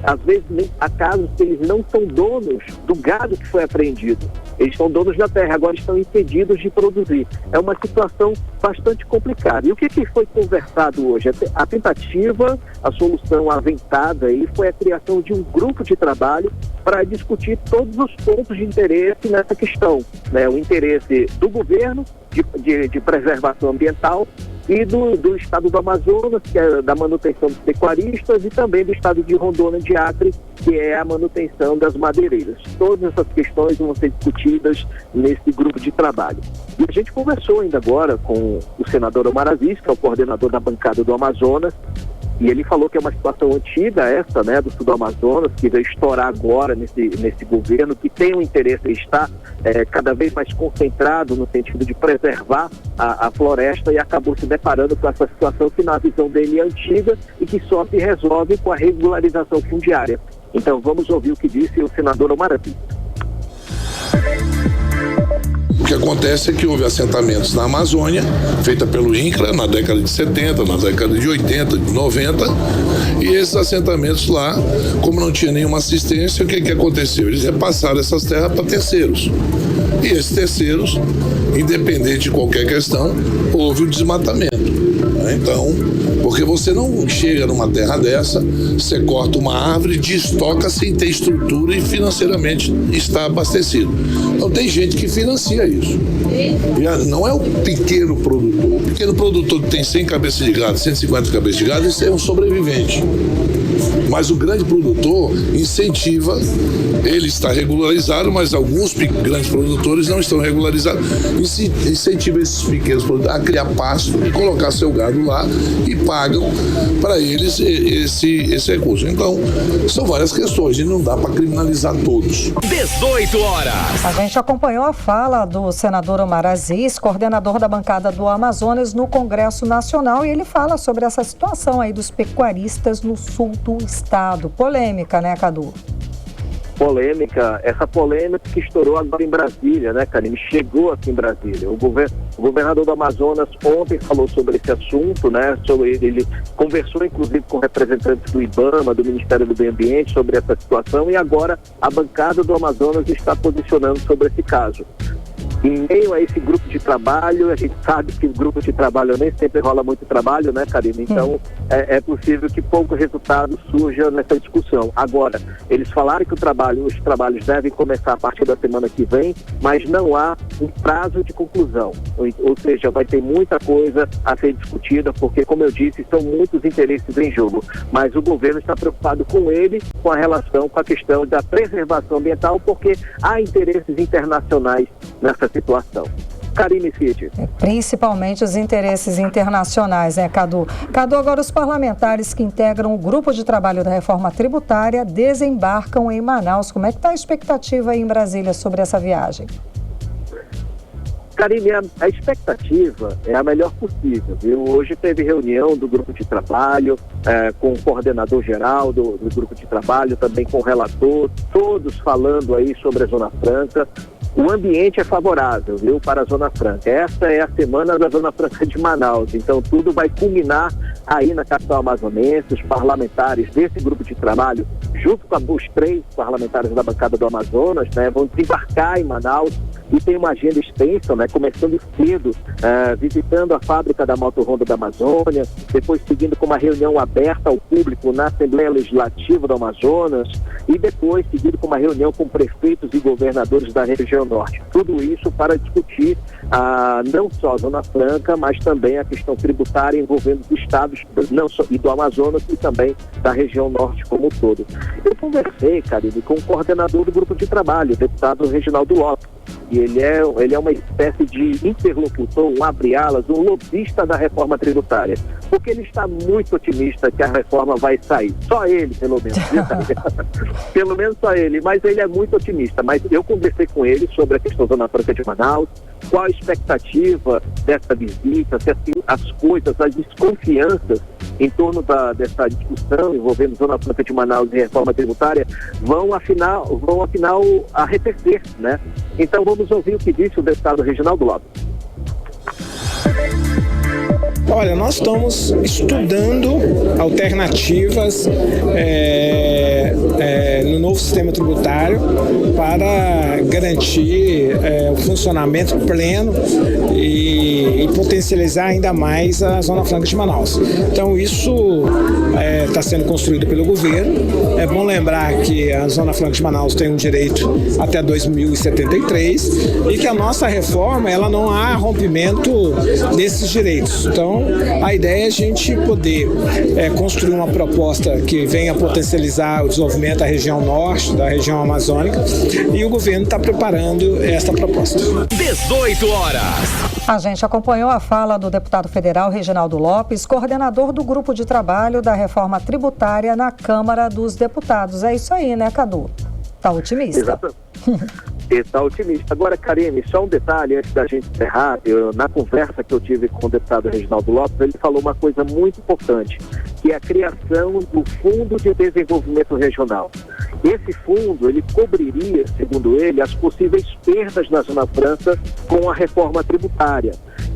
Às vezes, há casos que eles não são donos do gado que foi apreendido. Eles são donos da terra, agora estão impedidos de produzir. É uma situação bastante complicada. E o que foi conversado hoje? A tentativa, a solução aventada aí foi a criação de um grupo de trabalho para discutir todos os pontos de interesse nessa questão, né? O interesse do governo de preservação ambiental e do estado do Amazonas, que é da manutenção dos pecuaristas, e também do estado de Rondônia, de Acre, que é a manutenção das madeireiras. Todas essas questões vão ser discutidas nesse grupo de trabalho. E a gente conversou ainda agora com o senador Omar Aziz, que é o coordenador da bancada do Amazonas, e ele falou que é uma situação antiga essa, né, do sul do Amazonas, que vai estourar agora nesse governo, que tem um interesse em estar cada vez mais concentrado no sentido de preservar a floresta, e acabou se deparando com essa situação que, na visão dele, é antiga e que só se resolve com a regularização fundiária. Então vamos ouvir o que disse o senador Omar Aziz. O que acontece é que houve assentamentos na Amazônia, feita pelo INCRA na década de 70, na década de 80, de 90, e esses assentamentos lá, como não tinha nenhuma assistência, o que aconteceu? Eles repassaram essas terras para terceiros. E esses terceiros, independente de qualquer questão, houve o desmatamento. Então, porque você não chega numa terra dessa, você corta uma árvore, destoca sem ter estrutura e financeiramente está abastecido. Então tem gente que financia isso. E não é o pequeno produtor. O pequeno produtor que tem 100 cabeças de gado, 150 cabeças de gado, esse é um sobrevivente. Mas o grande produtor incentiva, ele está regularizado, mas alguns grandes produtores não estão regularizados, incentiva esses pequenos produtores a criar pasto e colocar seu gado lá e pagam para eles esse recurso. Então, são várias questões e não dá para criminalizar todos. 18 horas. A gente acompanhou a fala do senador Omar Aziz, coordenador da bancada do Amazonas no Congresso Nacional, e ele fala sobre essa situação aí dos pecuaristas no sul do estado. Polêmica, né, Cadu? Essa polêmica que estourou agora em Brasília, né, Karine? Chegou aqui em Brasília. O governador do Amazonas ontem falou sobre esse assunto, né? Ele conversou, inclusive, com representantes do IBAMA, do Ministério do Meio Ambiente, sobre essa situação, e agora a bancada do Amazonas está posicionando sobre esse caso. Em meio a esse grupo de trabalho, a gente sabe que o grupo de trabalho nem sempre rola muito trabalho, né, Karine? Então, é possível que pouco resultado surja nessa discussão. Agora, eles falaram que os trabalhos devem começar a partir da semana que vem, mas não há um prazo de conclusão. Ou seja, vai ter muita coisa a ser discutida, porque, como eu disse, são muitos interesses em jogo. Mas o governo está preocupado com a relação, com a questão da preservação ambiental, porque há interesses internacionais nessa situação. Karine Cid. Principalmente os interesses internacionais, né, Cadu? Cadu, agora os parlamentares que integram o grupo de trabalho da reforma tributária desembarcam em Manaus. Como é que está a expectativa aí em Brasília sobre essa viagem? Karine, a expectativa é a melhor possível, viu? Hoje teve reunião do grupo de trabalho, com o coordenador geral do grupo de trabalho, também com o relator, todos falando aí sobre a Zona Franca. O ambiente é favorável, viu, para a Zona Franca. Essa é a semana da Zona Franca de Manaus, então tudo vai culminar aí na capital amazonense. Os parlamentares desse grupo de trabalho, junto com os 3 parlamentares da bancada do Amazonas, né, vão desembarcar em Manaus e tem uma agenda extensa, né, começando cedo, visitando a fábrica da Moto Honda da Amazônia, depois seguindo com uma reunião aberta ao público na Assembleia Legislativa do Amazonas e depois seguindo com uma reunião com prefeitos e governadores da região norte. Tudo isso para discutir não só a Zona Franca, mas também a questão tributária envolvendo os estados não só, e do Amazonas e também da região norte como um todo. Eu conversei, Karine, com o coordenador do grupo de trabalho, o deputado Reginaldo Lopes, e ele é uma espécie de interlocutor, um abre-alas, um lobista da reforma tributária, porque ele está muito otimista que a reforma vai sair. Só ele, pelo menos. Pelo menos só ele, mas ele é muito otimista. Mas eu conversei com ele sobre a questão da Zona Franca de Manaus, qual a expectativa dessa visita, se as coisas, as desconfianças em torno dessa discussão envolvendo Zona Franca de Manaus e reforma tributária vão afinal arrefecer, né? Então vamos ouvir o que disse o deputado Reginaldo Lopes. Olha, nós estamos estudando alternativas no novo sistema tributário para garantir o funcionamento pleno e potencializar ainda mais a Zona Franca de Manaus. Então isso está sendo construído pelo governo. É bom lembrar que a Zona Franca de Manaus tem um direito até 2073 e que a nossa reforma ela não há rompimento desses direitos. Então a ideia é a gente poder construir uma proposta que venha potencializar o desenvolvimento da região norte, da região amazônica, e o governo está preparando esta proposta. 18 horas. A gente acompanhou a fala do deputado federal Reginaldo Lopes, coordenador do grupo de trabalho da reforma tributária na Câmara dos Deputados. É isso aí, né, Cadu? Tá otimista? Exatamente. Está otimista. Agora, Karine, só um detalhe antes da gente encerrar. Na conversa que eu tive com o deputado Reginaldo Lopes, ele falou uma coisa muito importante, que é a criação do Fundo de Desenvolvimento Regional. Esse fundo, ele cobriria, segundo ele, as possíveis perdas na Zona Franca com a reforma tributária.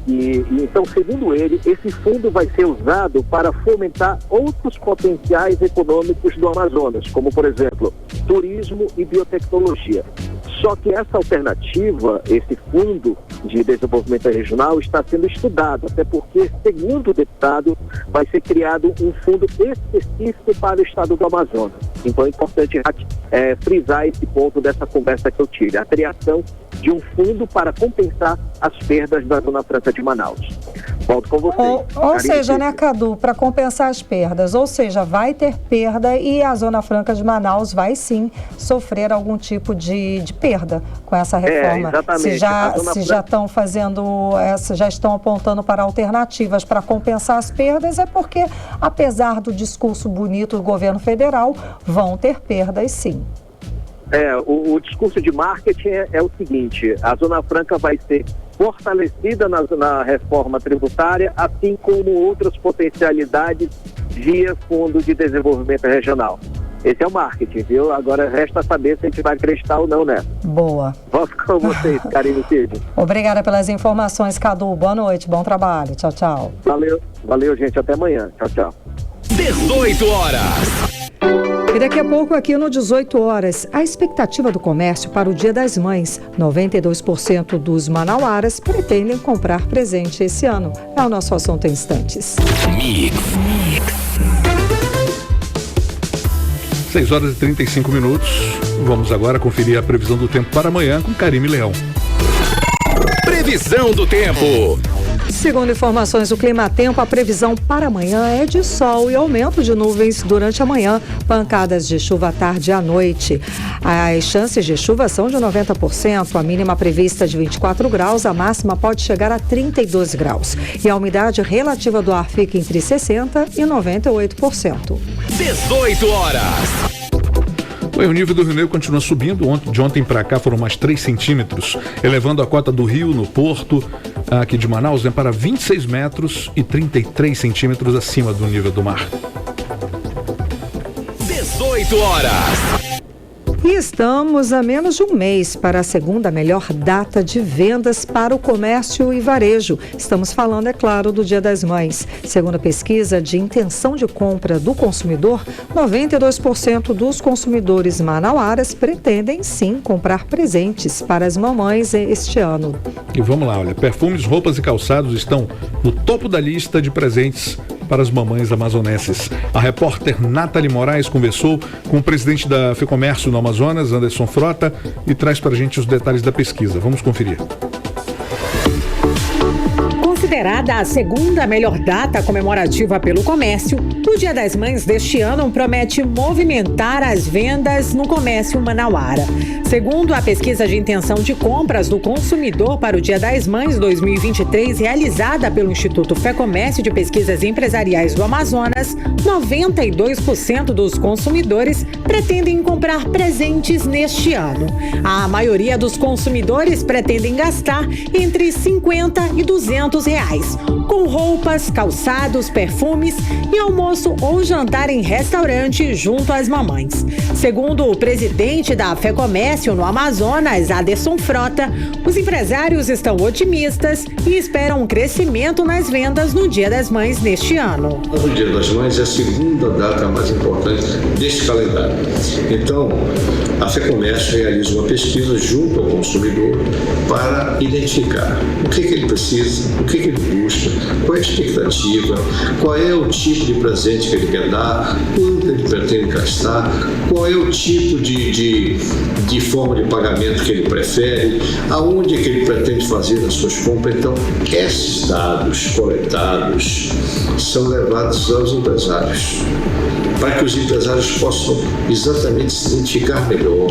E então, segundo ele, esse fundo vai ser usado para fomentar outros potenciais econômicos do Amazonas, como, por exemplo, turismo e biotecnologia. Só que essa alternativa, esse fundo de desenvolvimento regional, está sendo estudado, até porque, segundo o deputado, vai ser criado um fundo específico para o estado do Amazonas. Então é importante frisar esse ponto dessa conversa que eu tive, a criação de um fundo para compensar as perdas da Zona Franca de Manaus. Volto com você. Ou seja, né, Cadu, para compensar as perdas, ou seja, vai ter perda e a Zona Franca de Manaus vai sim sofrer algum tipo de perda com essa reforma. Exatamente. Se já estão fazendo, já estão apontando para alternativas para compensar as perdas, é porque, apesar do discurso bonito do governo federal, vão ter perdas sim. O discurso de marketing é o seguinte: a Zona Franca vai ser fortalecida na reforma tributária, assim como outras potencialidades via Fundo de Desenvolvimento Regional. Esse é o marketing, viu? Agora resta saber se a gente vai acreditar ou não, né? Boa. Volto com vocês, Karine Cid. Obrigada pelas informações, Cadu. Boa noite, bom trabalho. Tchau, tchau. Valeu, gente. Até amanhã. Tchau, tchau. 18 horas. E daqui a pouco, aqui no 18 horas, a expectativa do comércio para o Dia das Mães. 92% dos manauaras pretendem comprar presente esse ano. É o nosso assunto em instantes. 6 horas e 35 minutos. Vamos agora conferir a previsão do tempo para amanhã com Karime Leão. Previsão do tempo. Segundo informações do Climatempo, a previsão para amanhã é de sol e aumento de nuvens durante a manhã, pancadas de chuva à tarde e à noite. As chances de chuva são de 90%, a mínima prevista de 24 graus, a máxima pode chegar a 32 graus. E a umidade relativa do ar fica entre 60% e 98%. 18 horas. O nível do Rio Negro continua subindo. De ontem para cá foram mais 3 centímetros, elevando a cota do rio no porto aqui de Manaus, né, para 26 metros e 33 centímetros acima do nível do mar. 18 horas. E estamos a menos de um mês para a segunda melhor data de vendas para o comércio e varejo. Estamos falando, é claro, do Dia das Mães. Segundo a pesquisa de intenção de compra do consumidor, 92% dos consumidores manauaras pretendem sim comprar presentes para as mamães este ano. E vamos lá, olha, perfumes, roupas e calçados estão no topo da lista de presentes para as mamães amazonenses. A repórter Nathalie Moraes conversou com o presidente da FEComércio no Amazonas, Anderson Frota, e traz para a gente os detalhes da pesquisa. Vamos conferir. Considerada a segunda melhor data comemorativa pelo comércio, o Dia das Mães deste ano promete movimentar as vendas no comércio manauara. Segundo a pesquisa de intenção de compras do consumidor para o Dia das Mães 2023, realizada pelo Instituto FEComércio de Pesquisas Empresariais do Amazonas, 92% dos consumidores pretendem comprar presentes neste ano. A maioria dos consumidores pretendem gastar entre R$50 e R$200, com roupas, calçados, perfumes e almoço ou jantar em restaurante junto às mamães. Segundo o presidente da FEComércio no Amazonas, Anderson Frota, os empresários estão otimistas e esperam um crescimento nas vendas no Dia das Mães neste ano. O Dia das Mães é a segunda data mais importante deste calendário. Então, a FEComércio realiza uma pesquisa junto ao consumidor para identificar o que ele precisa, o que ele busca, qual é a expectativa, qual é o tipo de presente que ele quer dar, quanto ele pretende gastar, qual é o tipo de forma de pagamento que ele prefere, aonde é que ele pretende fazer as suas compras. Então, esses dados coletados são levados aos empresários, para que os empresários possam exatamente se identificar melhor,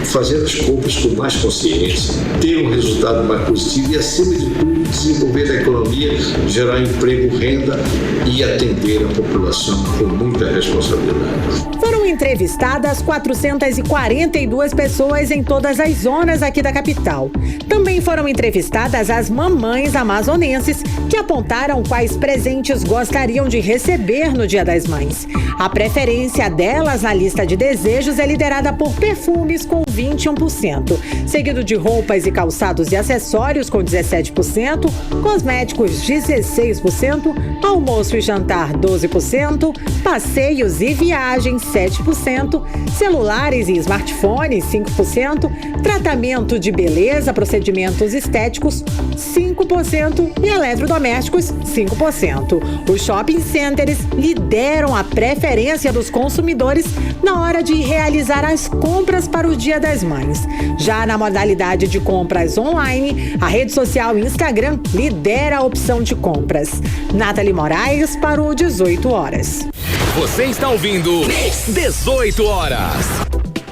fazer as compras com mais consciência, ter um resultado mais positivo e, acima de tudo, desenvolver a economia, gerar emprego, renda e atender a população com muita responsabilidade. Foram entrevistadas 442 pessoas em todas as zonas aqui da capital. Também foram entrevistadas as mamães amazonenses que apontaram quais presentes gostariam de receber no Dia das Mães. A preferência delas na lista de desejos é liderada por perfumes com 21%, seguido de roupas e calçados e acessórios com 17%, cosméticos 16%, almoço e jantar 12%, passeios e viagens 7%, celulares e smartphones 5%, tratamento de beleza, procedimentos estéticos 5% e eletrodomésticos 5%. Os shopping centers lideram a preferência dos consumidores na hora de realizar as compras para o Dia das Mães. Já na modalidade de compras online, a rede social Instagram lidera a opção de compras. Nathalie Moraes para o 18 horas. Você está ouvindo 18 horas.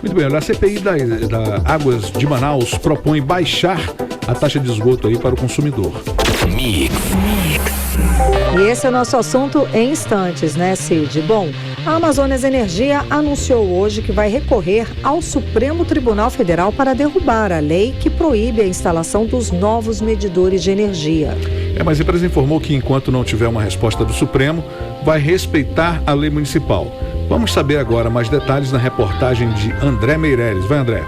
Muito bem, a CPI da Águas de Manaus propõe baixar a taxa de esgoto aí para o consumidor. Mix. E esse é o nosso assunto em instantes, né, Cid? Bom, a Amazonas Energia anunciou hoje que vai recorrer ao Supremo Tribunal Federal para derrubar a lei que proíbe a instalação dos novos medidores de energia. Mas a empresa informou que enquanto não tiver uma resposta do Supremo, vai respeitar a lei municipal. Vamos saber agora mais detalhes na reportagem de André Meireles. Vai, André.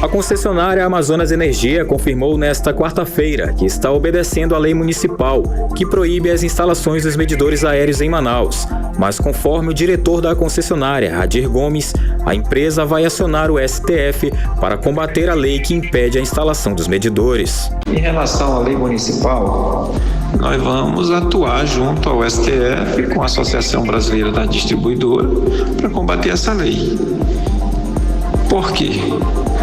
A concessionária Amazonas Energia confirmou nesta quarta-feira que está obedecendo à lei municipal, que proíbe as instalações dos medidores aéreos em Manaus. Mas conforme o diretor da concessionária, Adir Gomes, a empresa vai acionar o STF para combater a lei que impede a instalação dos medidores. Em relação à lei municipal, nós vamos atuar junto ao STF com a Associação Brasileira da Distribuidora para combater essa lei. Por quê?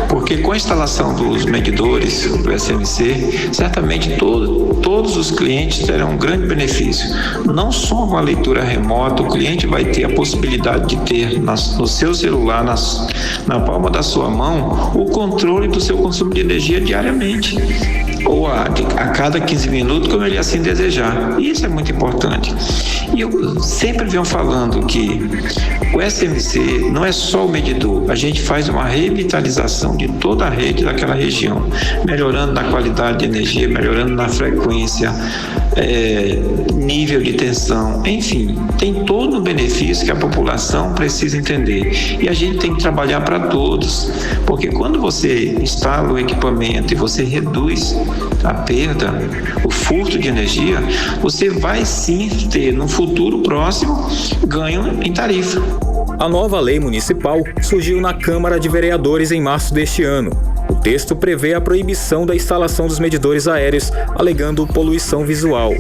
Porque com a instalação dos medidores do SMC, certamente todo todos os clientes terão um grande benefício. Não só uma leitura remota, o cliente vai ter a possibilidade de ter no seu celular, na palma da sua mão, o controle do seu consumo de energia diariamente, ou a cada 15 minutos, como ele assim desejar. Isso é muito importante. E eu sempre venho falando que o SMC não é só o medidor, a gente faz uma revitalização de toda a rede daquela região, melhorando na qualidade de energia, melhorando na frequência, nível de tensão, enfim, tem todo o benefício que a população precisa entender. E a gente tem que trabalhar para todos, porque quando você instala o equipamento e você reduz a perda, o furto de energia, você vai sim ter no futuro próximo ganho em tarifa. A nova lei municipal surgiu na Câmara de Vereadores em março deste ano. O texto prevê a proibição da instalação dos medidores aéreos, alegando poluição visual.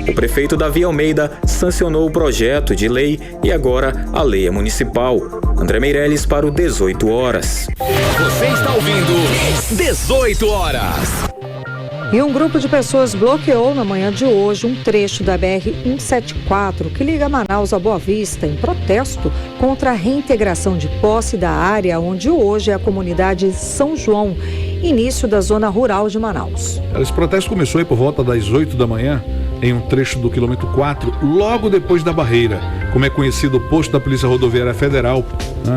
O prefeito Davi Almeida sancionou o projeto de lei e agora a lei é municipal. André Meirelles para o 18 horas. Você está ouvindo 18 horas. E um grupo de pessoas bloqueou na manhã de hoje um trecho da BR-174 que liga Manaus a Boa Vista em protesto contra a reintegração de posse da área onde hoje é a comunidade São João, início da zona rural de Manaus. Esse protesto começou aí por volta das 8 da manhã em um trecho do quilômetro 4, logo depois da barreira, como é conhecido o posto da Polícia Rodoviária Federal,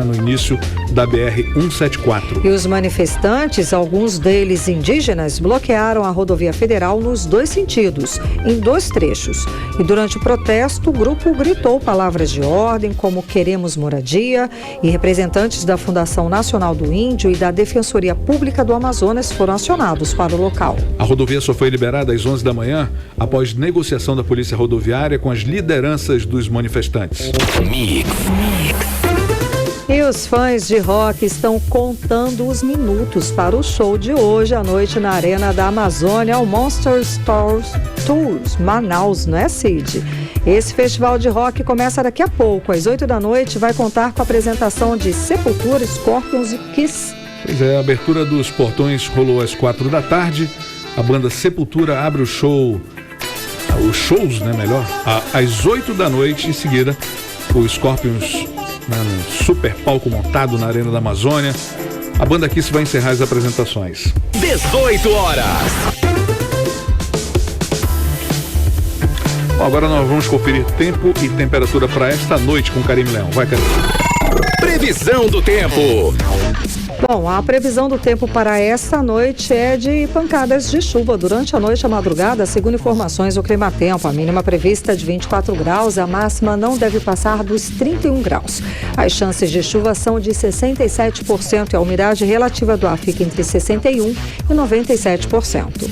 no início da BR-174. E os manifestantes, alguns deles indígenas, bloquearam a rodovia federal nos dois sentidos, em dois trechos. E durante o protesto, o grupo gritou palavras de ordem como "queremos moradia", e representantes da Fundação Nacional do Índio e da Defensoria Pública do Amazonas foram acionados para o local. A rodovia só foi liberada às 11 da manhã, após negociação da Polícia Rodoviária com as lideranças dos manifestantes. E os fãs de rock estão contando os minutos para o show de hoje à noite na Arena da Amazônia, o Monster Tours Manaus, não é, Cid? Esse festival de rock começa daqui a pouco, às 8 da noite, vai contar com a apresentação de Sepultura, Scorpions e Kiss. Pois é, a abertura dos portões rolou às 4 da tarde, a banda Sepultura abre os shows, às 8 da noite, em seguida o Scorpions no super palco montado na Arena da Amazônia. A banda Kiss vai encerrar as apresentações. 18 horas. Bom, agora nós vamos conferir tempo e temperatura para esta noite com Karime Leão. Vai, Karime. Previsão do tempo. Bom, a previsão do tempo para esta noite é de pancadas de chuva durante a noite e a madrugada, segundo informações do Climatempo. A mínima prevista é de 24 graus, a máxima não deve passar dos 31 graus. As chances de chuva são de 67% e a umidade relativa do ar fica entre 61% e 97%.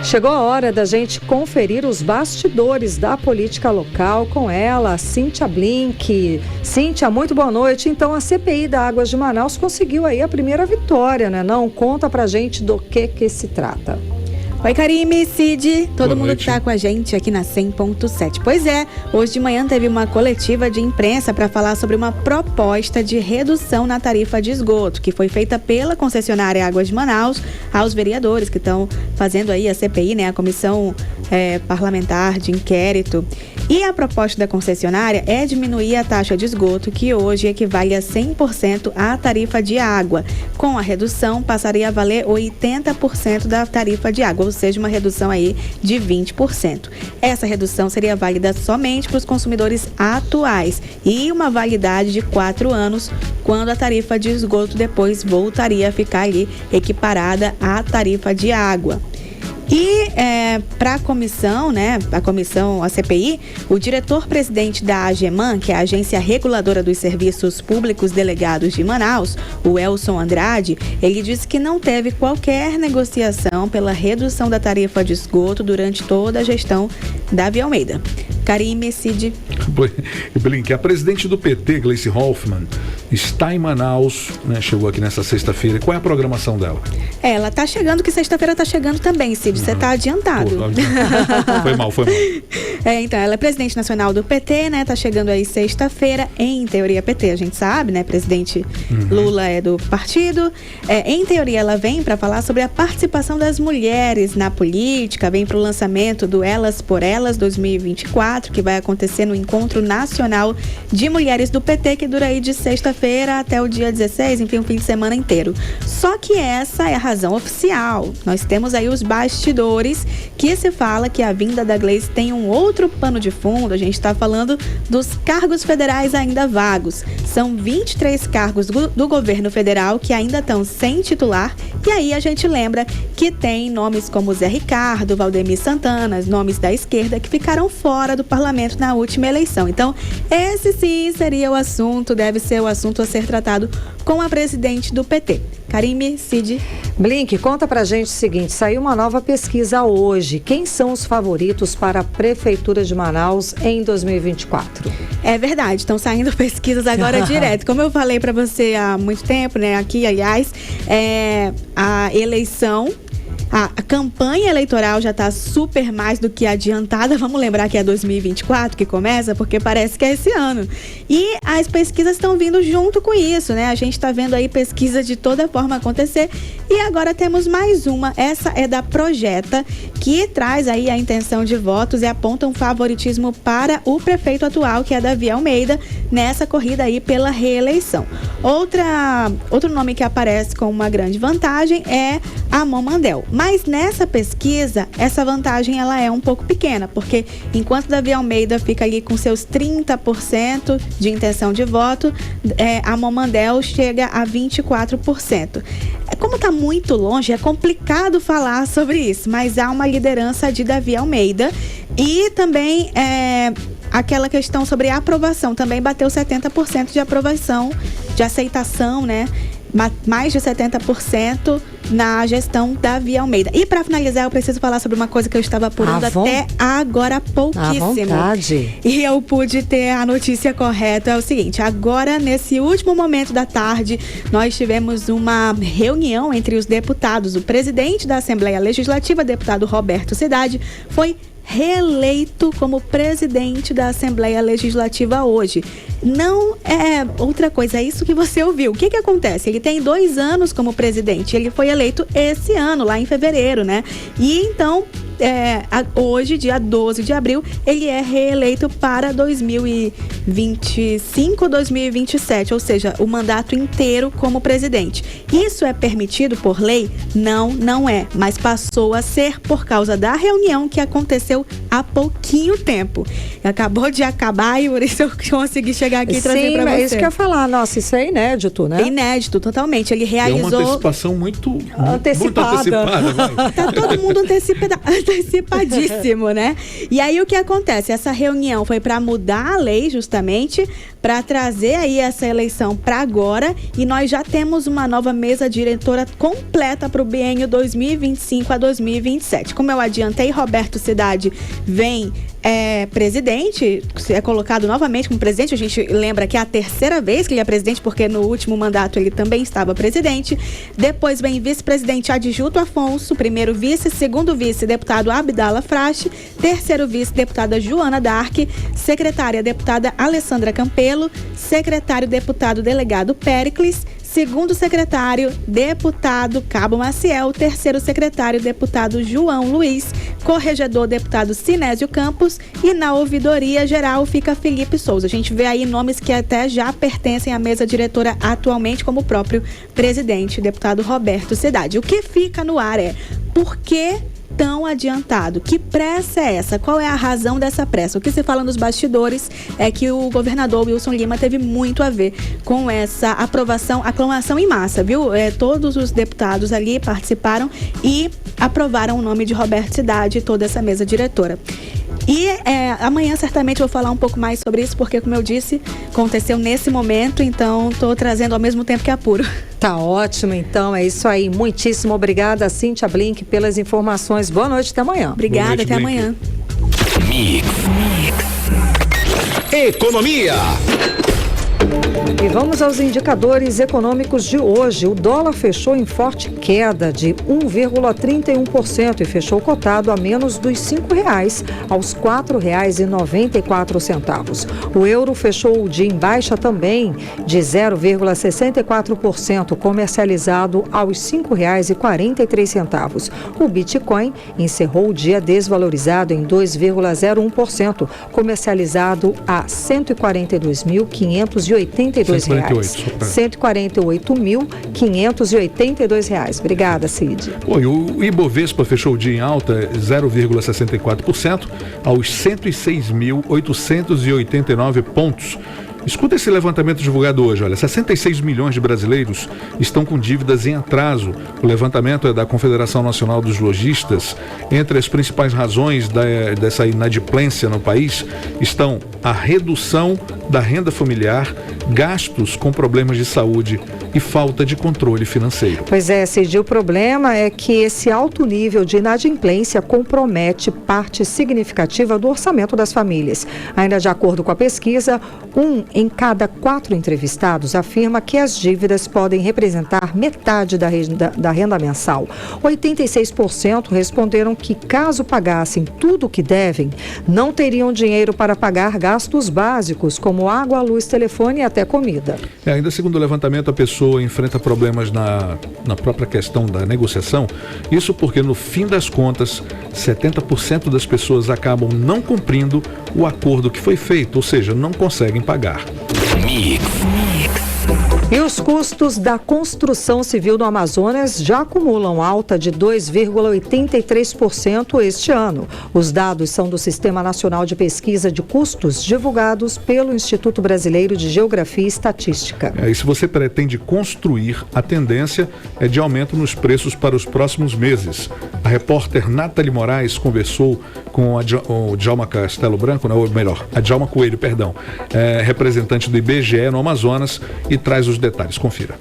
Chegou a hora da gente conferir os bastidores da política local com ela, Cíntia Blink. Cíntia, muito boa noite. Então, a CPI da Águas de Manaus conseguiu aí a primeira vitória, né? Não? Conta pra gente do que se trata. Oi, Karime, Cid, todo mundo que está com a gente aqui na 100.7. Pois é, hoje de manhã teve uma coletiva de imprensa para falar sobre uma proposta de redução na tarifa de esgoto, que foi feita pela concessionária Águas de Manaus aos vereadores que estão fazendo aí a CPI, né, a Comissão Parlamentar de Inquérito. E a proposta da concessionária é diminuir a taxa de esgoto, que hoje equivale a 100% à tarifa de água. Com a redução, passaria a valer 80% da tarifa de água, ou seja, uma redução aí de 20%. Essa redução seria válida somente para os consumidores atuais e uma validade de 4 anos, quando a tarifa de esgoto depois voltaria a ficar ali equiparada à tarifa de água. E para a comissão, a CPI, o diretor-presidente da AGEMAN, que é a Agência Reguladora dos Serviços Públicos Delegados de Manaus, o Elson Andrade, ele disse que não teve qualquer negociação pela redução da tarifa de esgoto durante toda a gestão Davi Almeida. Karime, Cid. Blink, a presidente do PT, Gleice Hoffmann, está em Manaus, né? Chegou aqui nessa sexta-feira. Qual é a programação dela? Ela está chegando, que sexta-feira está chegando também, Cid. Você está adiantado. Foi mal. Então, ela é presidente nacional do PT, né? Tá chegando aí sexta-feira, em teoria PT, a gente sabe, né? Presidente Lula é do partido. Em teoria, ela vem para falar sobre a participação das mulheres na política, vem para o lançamento do Elas por Elas 2024, que vai acontecer no Encontro Nacional de Mulheres do PT, que dura aí de sexta-feira até o dia 16, enfim, um fim de semana inteiro. Só que essa é a razão oficial. Nós temos aí os bastidores, que se fala que a vinda da Gleice tem um outro pano de fundo. A gente está falando dos cargos federais ainda vagos. São 23 cargos do governo federal que ainda estão sem titular. E aí a gente lembra que tem nomes como Zé Ricardo, Valdemir Santana, nomes da esquerda que ficaram fora do parlamento na última eleição. Então, esse sim seria o assunto, deve ser o assunto a ser tratado com a presidente do PT. Karime, Cid. Blink, conta pra gente o seguinte, saiu uma nova pesquisa hoje. Quem são os favoritos para a Prefeitura de Manaus em 2024? É verdade, estão saindo pesquisas agora direto. Como eu falei pra você há muito tempo, né, aqui, aliás, a eleição... A campanha eleitoral já está super mais do que adiantada. Vamos lembrar que é 2024 que começa, porque parece que é esse ano. E as pesquisas estão vindo junto com isso, né? A gente está vendo aí pesquisa de toda forma acontecer. E agora temos mais uma. Essa é da Projeta, que traz aí a intenção de votos e aponta um favoritismo para o prefeito atual, que é Davi Almeida, nessa corrida aí pela reeleição. Outro nome que aparece com uma grande vantagem é Amon Mandel. Mas nessa pesquisa, essa vantagem ela é um pouco pequena, porque enquanto Davi Almeida fica ali com seus 30% de intenção de voto, Amon Mandel chega a 24%. Como está muito longe, é complicado falar sobre isso, mas há uma liderança de Davi Almeida e também aquela questão sobre a aprovação, também bateu 70% de aprovação, de aceitação, né? Mais de 70% na gestão Davi Almeida. E para finalizar, eu preciso falar sobre uma coisa que eu estava apurando até agora há pouquíssimo. À vontade. E eu pude ter a notícia correta. É o seguinte, agora nesse último momento da tarde, nós tivemos uma reunião entre os deputados. O presidente da Assembleia Legislativa, deputado Roberto Cidade, foi reeleito como presidente da Assembleia Legislativa hoje. Não é outra coisa, é isso que você ouviu. O que acontece? Ele tem 2 anos como presidente, ele foi eleito esse ano, lá em fevereiro, né? E então, hoje, dia 12 de abril, ele é reeleito para 2025, 2027, ou seja, o mandato inteiro como presidente. Isso é permitido por lei? Não, não é, mas passou a ser por causa da reunião que aconteceu há pouquinho tempo. Acabou de acabar e por isso eu consegui chegar aqui e trazer para você. Sim, é isso que eu ia falar. Nossa, isso é inédito, né? Inédito, totalmente. Ele realizou... É uma antecipação muito antecipada. Tá todo mundo antecipadíssimo, né? E aí o que acontece? Essa reunião foi para mudar a lei, justamente, para trazer aí essa eleição para agora, e nós já temos uma nova mesa diretora completa para o biênio 2025 a 2027. Como eu adiantei, Roberto Cidade vem presidente, é colocado novamente como presidente. A gente lembra que é a 3ª vez que ele é presidente, porque no último mandato ele também estava presidente. Depois vem vice-presidente Adjunto Afonso, primeiro vice, segundo vice, deputado Abdala Frache, terceiro vice, deputada Joana Dark, secretária, deputada Alessandra Campelo, secretário, deputado delegado Péricles, segundo secretário, deputado Cabo Maciel, terceiro secretário, deputado João Luiz, corregedor, deputado Sinésio Campos, e na ouvidoria geral fica Felipe Souza. A gente vê aí nomes que até já pertencem à mesa diretora atualmente, como o próprio presidente, deputado Roberto Cidade. O que fica no ar é por que tão adiantado? Que pressa é essa? Qual é a razão dessa pressa? O que se fala nos bastidores é que o governador Wilson Lima teve muito a ver com essa aprovação, aclamação em massa, viu? Todos os deputados ali participaram e aprovaram o nome de Roberto Cidade e toda essa mesa diretora. E amanhã certamente vou falar um pouco mais sobre isso, porque, como eu disse, aconteceu nesse momento, então estou trazendo ao mesmo tempo que apuro. Tá ótimo, então, é isso aí. Muitíssimo obrigada, Cíntia Blink, pelas informações. Boa noite, até amanhã. Obrigada, até amanhã. Mix. Economia. E vamos aos indicadores econômicos de hoje. O dólar fechou em forte queda de 1,31% e fechou cotado a menos dos R$ 5,00, aos R$ 4,94. O euro fechou o dia em baixa também de 0,64%, comercializado aos R$ 5,43. O Bitcoin encerrou o dia desvalorizado em 2,01%, comercializado a R$ 142.582. R$ 148.582. Obrigada, Cid. Oi, o Ibovespa fechou o dia em alta 0,64% aos 106.889 pontos. Escuta esse levantamento divulgado hoje, olha, 66 milhões de brasileiros estão com dívidas em atraso. O levantamento é da Confederação Nacional dos Lojistas. Entre as principais razões dessa inadimplência no país estão a redução da renda familiar, gastos com problemas de saúde e falta de controle financeiro. Pois é, Cid, o problema é que esse alto nível de inadimplência compromete parte significativa do orçamento das famílias. Ainda de acordo com a pesquisa, 1 em cada 4 entrevistados afirma que as dívidas podem representar metade da renda mensal. 86% responderam que, caso pagassem tudo o que devem, não teriam dinheiro para pagar gastos básicos, como água, luz, telefone e até comida. Ainda segundo o levantamento, a pessoa enfrenta problemas na própria questão da negociação. Isso porque, no fim das contas, 70% das pessoas acabam não cumprindo o acordo que foi feito, ou seja, não conseguem pagar. E os custos da construção civil do Amazonas já acumulam alta de 2,83% este ano. Os dados são do Sistema Nacional de Pesquisa de Custos, divulgados pelo Instituto Brasileiro de Geografia e Estatística. E se você pretende construir, a tendência é de aumento nos preços para os próximos meses. A repórter Nathalie Moraes conversou com o Djalma Castelo Branco, ou melhor, a Djalma Coelho, perdão, representante do IBGE no Amazonas, e traz os detalhes. Confira.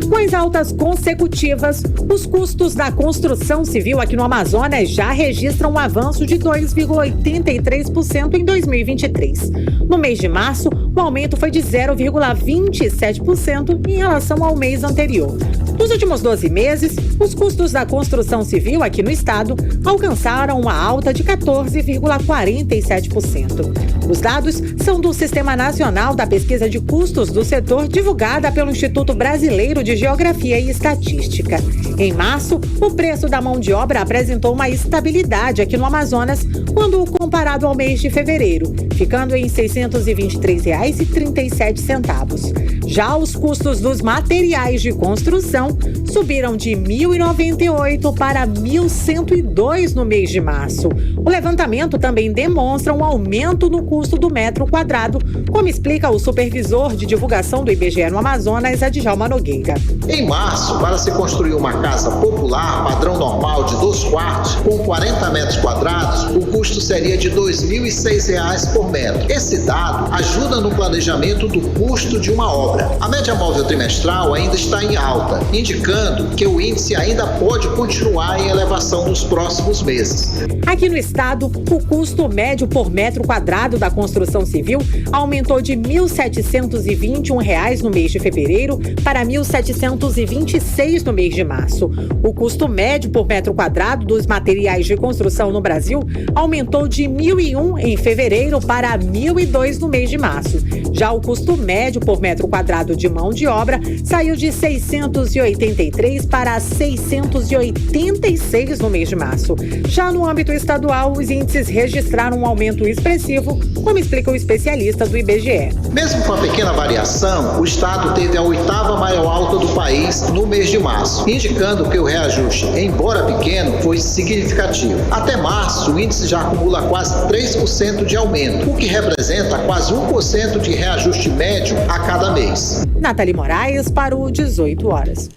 Com as altas consecutivas, os custos da construção civil aqui no Amazonas já registram um avanço de 2,83% em 2023. No mês de março, o aumento foi de 0,27% em relação ao mês anterior. Nos últimos 12 meses, os custos da construção civil aqui no estado alcançaram uma alta de 14,47%. Os dados são do Sistema Nacional da Pesquisa de Custos do Setor, divulgada pelo Instituto Brasileiro de Geografia e Estatística. Em março, o preço da mão de obra apresentou uma estabilidade aqui no Amazonas quando comparado ao mês de fevereiro, ficando em R$ 623,37. Já os custos dos materiais de construção subiram de R$ 1.098 para R$ 1.102 no mês de março. O levantamento também demonstra um aumento no custo do metro quadrado, como explica o supervisor de divulgação do IBGE no Amazonas, Djalma Nogueira. Em março, para se construir uma casa popular, padrão normal de 2 quartos, com 40 metros quadrados, o custo seria de R$ 2.006 por metro. Esse dado ajuda no planejamento do custo de uma obra. A média móvel trimestral ainda está em alta, indicando que o índice ainda pode continuar em elevação nos próximos meses. Aqui no estado, o custo médio por metro quadrado da construção civil aumentou de R$ 1.721 no mês de fevereiro para R$ 1.726 no mês de março. O custo médio por metro quadrado dos materiais de construção no Brasil aumentou de R$ 1.001 em fevereiro para R$ 1.002 no mês de março. Já o custo médio por metro quadrado de mão de obra saiu de R$ 683 para R$ 686 no mês de março. Já no âmbito estadual, os índices registraram um aumento expressivo, como explica o especialista do IBGE. Mesmo com a pequena variação, o estado teve a 8ª maior alta do país no mês de março, indicando que o reajuste, embora pequeno, foi significativo. Até março, o índice já acumula quase 3% de aumento, o que representa quase 1% de reajuste médio a cada mês. Nathalie Moraes para o 18 horas.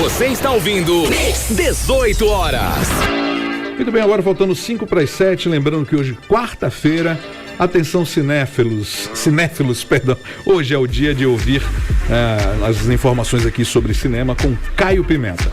Você está ouvindo 18 horas. Muito bem, agora faltando 5 para as 7, lembrando que hoje, quarta-feira, atenção cinéfilos, hoje é o dia de ouvir as informações aqui sobre cinema com Caio Pimenta.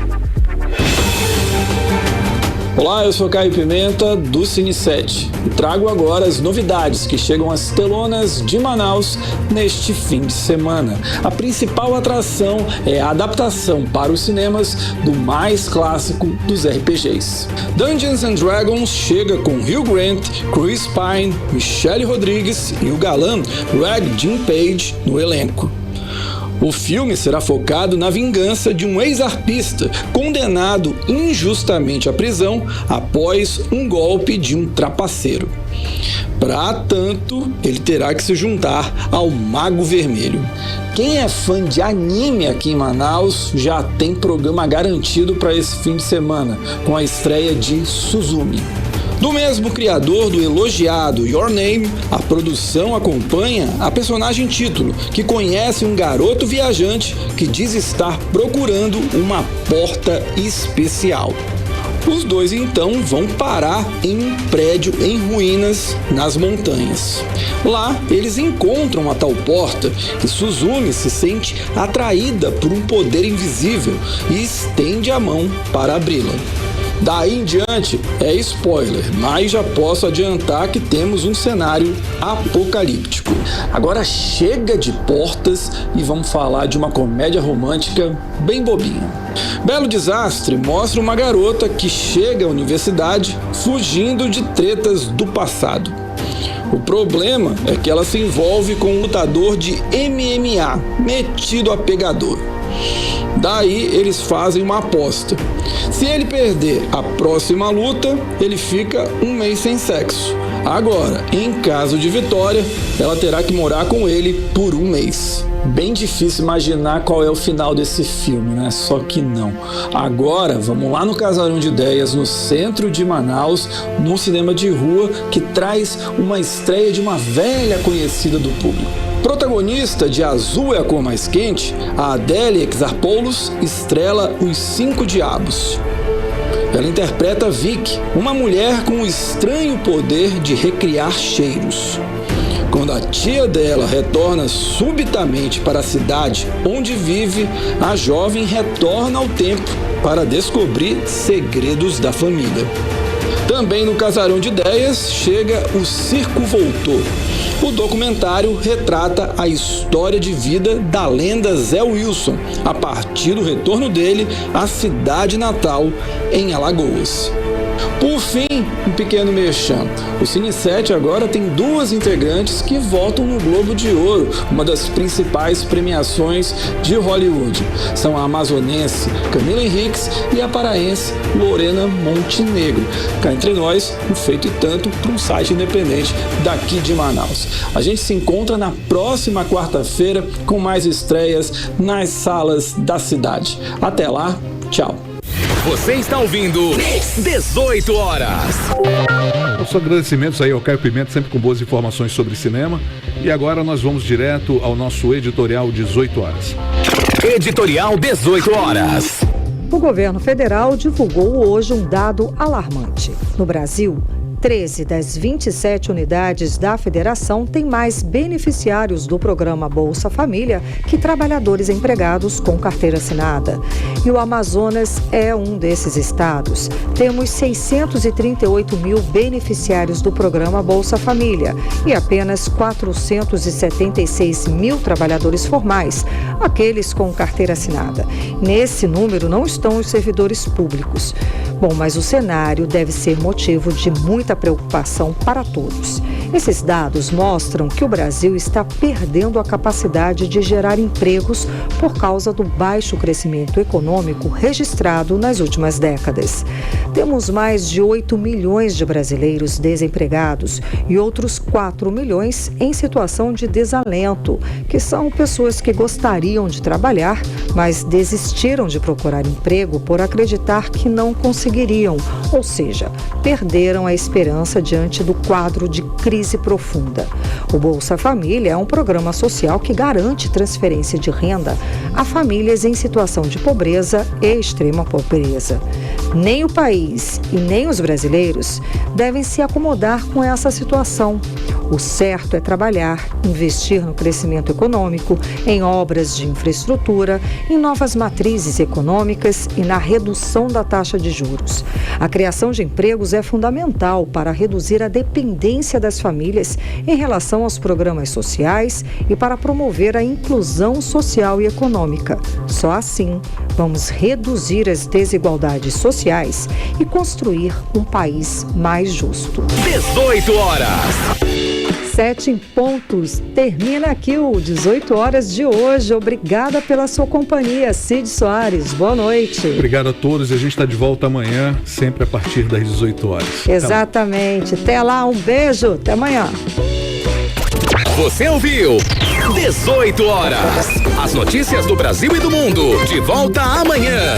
Olá, eu sou Caio Pimenta, do Cine7. E trago agora as novidades que chegam às telonas de Manaus neste fim de semana. A principal atração é a adaptação para os cinemas do mais clássico dos RPGs. Dungeons & Dragons chega com Hugh Grant, Chris Pine, Michelle Rodrigues e o galã Regé Page no elenco. O filme será focado na vingança de um ex-arpista condenado injustamente à prisão após um golpe de um trapaceiro. Para tanto, ele terá que se juntar ao Mago Vermelho. Quem é fã de anime aqui em Manaus já tem programa garantido para esse fim de semana, com a estreia de Suzumi. Do mesmo criador do elogiado Your Name, a produção acompanha a personagem título, que conhece um garoto viajante que diz estar procurando uma porta especial. Os dois então vão parar em um prédio em ruínas nas montanhas. Lá eles encontram a tal porta e Suzumi se sente atraída por um poder invisível e estende a mão para abri-la. Daí em diante é spoiler, mas já posso adiantar que temos um cenário apocalíptico. Agora chega de portas e vamos falar de uma comédia romântica bem bobinha. Belo Desastre mostra uma garota que chega à universidade fugindo de tretas do passado. O problema é que ela se envolve com um lutador de MMA, metido a pegador. Daí eles fazem uma aposta. Se ele perder a próxima luta, ele fica um mês sem sexo. Agora, em caso de vitória, ela terá que morar com ele por um mês. Bem difícil imaginar qual é o final desse filme, né? Só que não. Agora, vamos lá no Casarão de Ideias, no centro de Manaus, num cinema de rua que traz uma estreia de uma velha conhecida do público. Protagonista de Azul é a Cor Mais Quente, a Adélia Exarchopoulos estrela Os Cinco Diabos. Ela interpreta Vicky, uma mulher com o estranho poder de recriar cheiros. Quando a tia dela retorna subitamente para a cidade onde vive, a jovem retorna ao tempo para descobrir segredos da família. Também no Casarão de Ideias chega O Circo Voltou. O documentário retrata a história de vida da lenda Zé Wilson, a partir do retorno dele à cidade natal, em Alagoas. Por fim, um pequeno merchan. O Cine 7 agora tem duas integrantes que votam no Globo de Ouro, uma das principais premiações de Hollywood. São a amazonense Camila Henriques e a paraense Lorena Montenegro. Cá entre nós, um feito e tanto para um site independente daqui de Manaus. A gente se encontra na próxima quarta-feira com mais estreias nas salas da cidade. Até lá, tchau. Você está ouvindo 18 horas. Nossos agradecimentos aí ao Caio Pimenta, sempre com boas informações sobre cinema. E agora nós vamos direto ao nosso editorial 18 horas. Editorial 18 horas. O governo federal divulgou hoje um dado alarmante. No Brasil, 13 das 27 unidades da federação têm mais beneficiários do programa Bolsa Família que trabalhadores empregados com carteira assinada. E o Amazonas é um desses estados. Temos 638 mil beneficiários do programa Bolsa Família e apenas 476 mil trabalhadores formais, aqueles com carteira assinada. Nesse número não estão os servidores públicos. Bom, mas o cenário deve ser motivo de muita preocupação para todos. Esses dados mostram que o Brasil está perdendo a capacidade de gerar empregos por causa do baixo crescimento econômico registrado nas últimas décadas. Temos mais de 8 milhões de brasileiros desempregados e outros 4 milhões em situação de desalento, que são pessoas que gostariam de trabalhar, mas desistiram de procurar emprego por acreditar que não conseguiriam, ou seja, perderam a esperança diante do quadro de crise profunda. O Bolsa Família é um programa social que garante transferência de renda a famílias em situação de pobreza e extrema pobreza. Nem o país e nem os brasileiros devem se acomodar com essa situação. O certo é trabalhar, investir no crescimento econômico, em obras de infraestrutura, em novas matrizes econômicas e na redução da taxa de juros. A criação de empregos é fundamental essencial para reduzir a dependência das famílias em relação aos programas sociais e para promover a inclusão social e econômica. Só assim vamos reduzir as desigualdades sociais e construir um país mais justo. 18 horas. 7 em pontos. Termina aqui o 18 horas de hoje. Obrigada pela sua companhia, Cid Soares. Boa noite. Obrigado a todos e a gente está de volta amanhã, sempre a partir das 18 horas. Exatamente. Até lá, um beijo. Até amanhã. Você ouviu 18 horas. As notícias do Brasil e do mundo. De volta amanhã.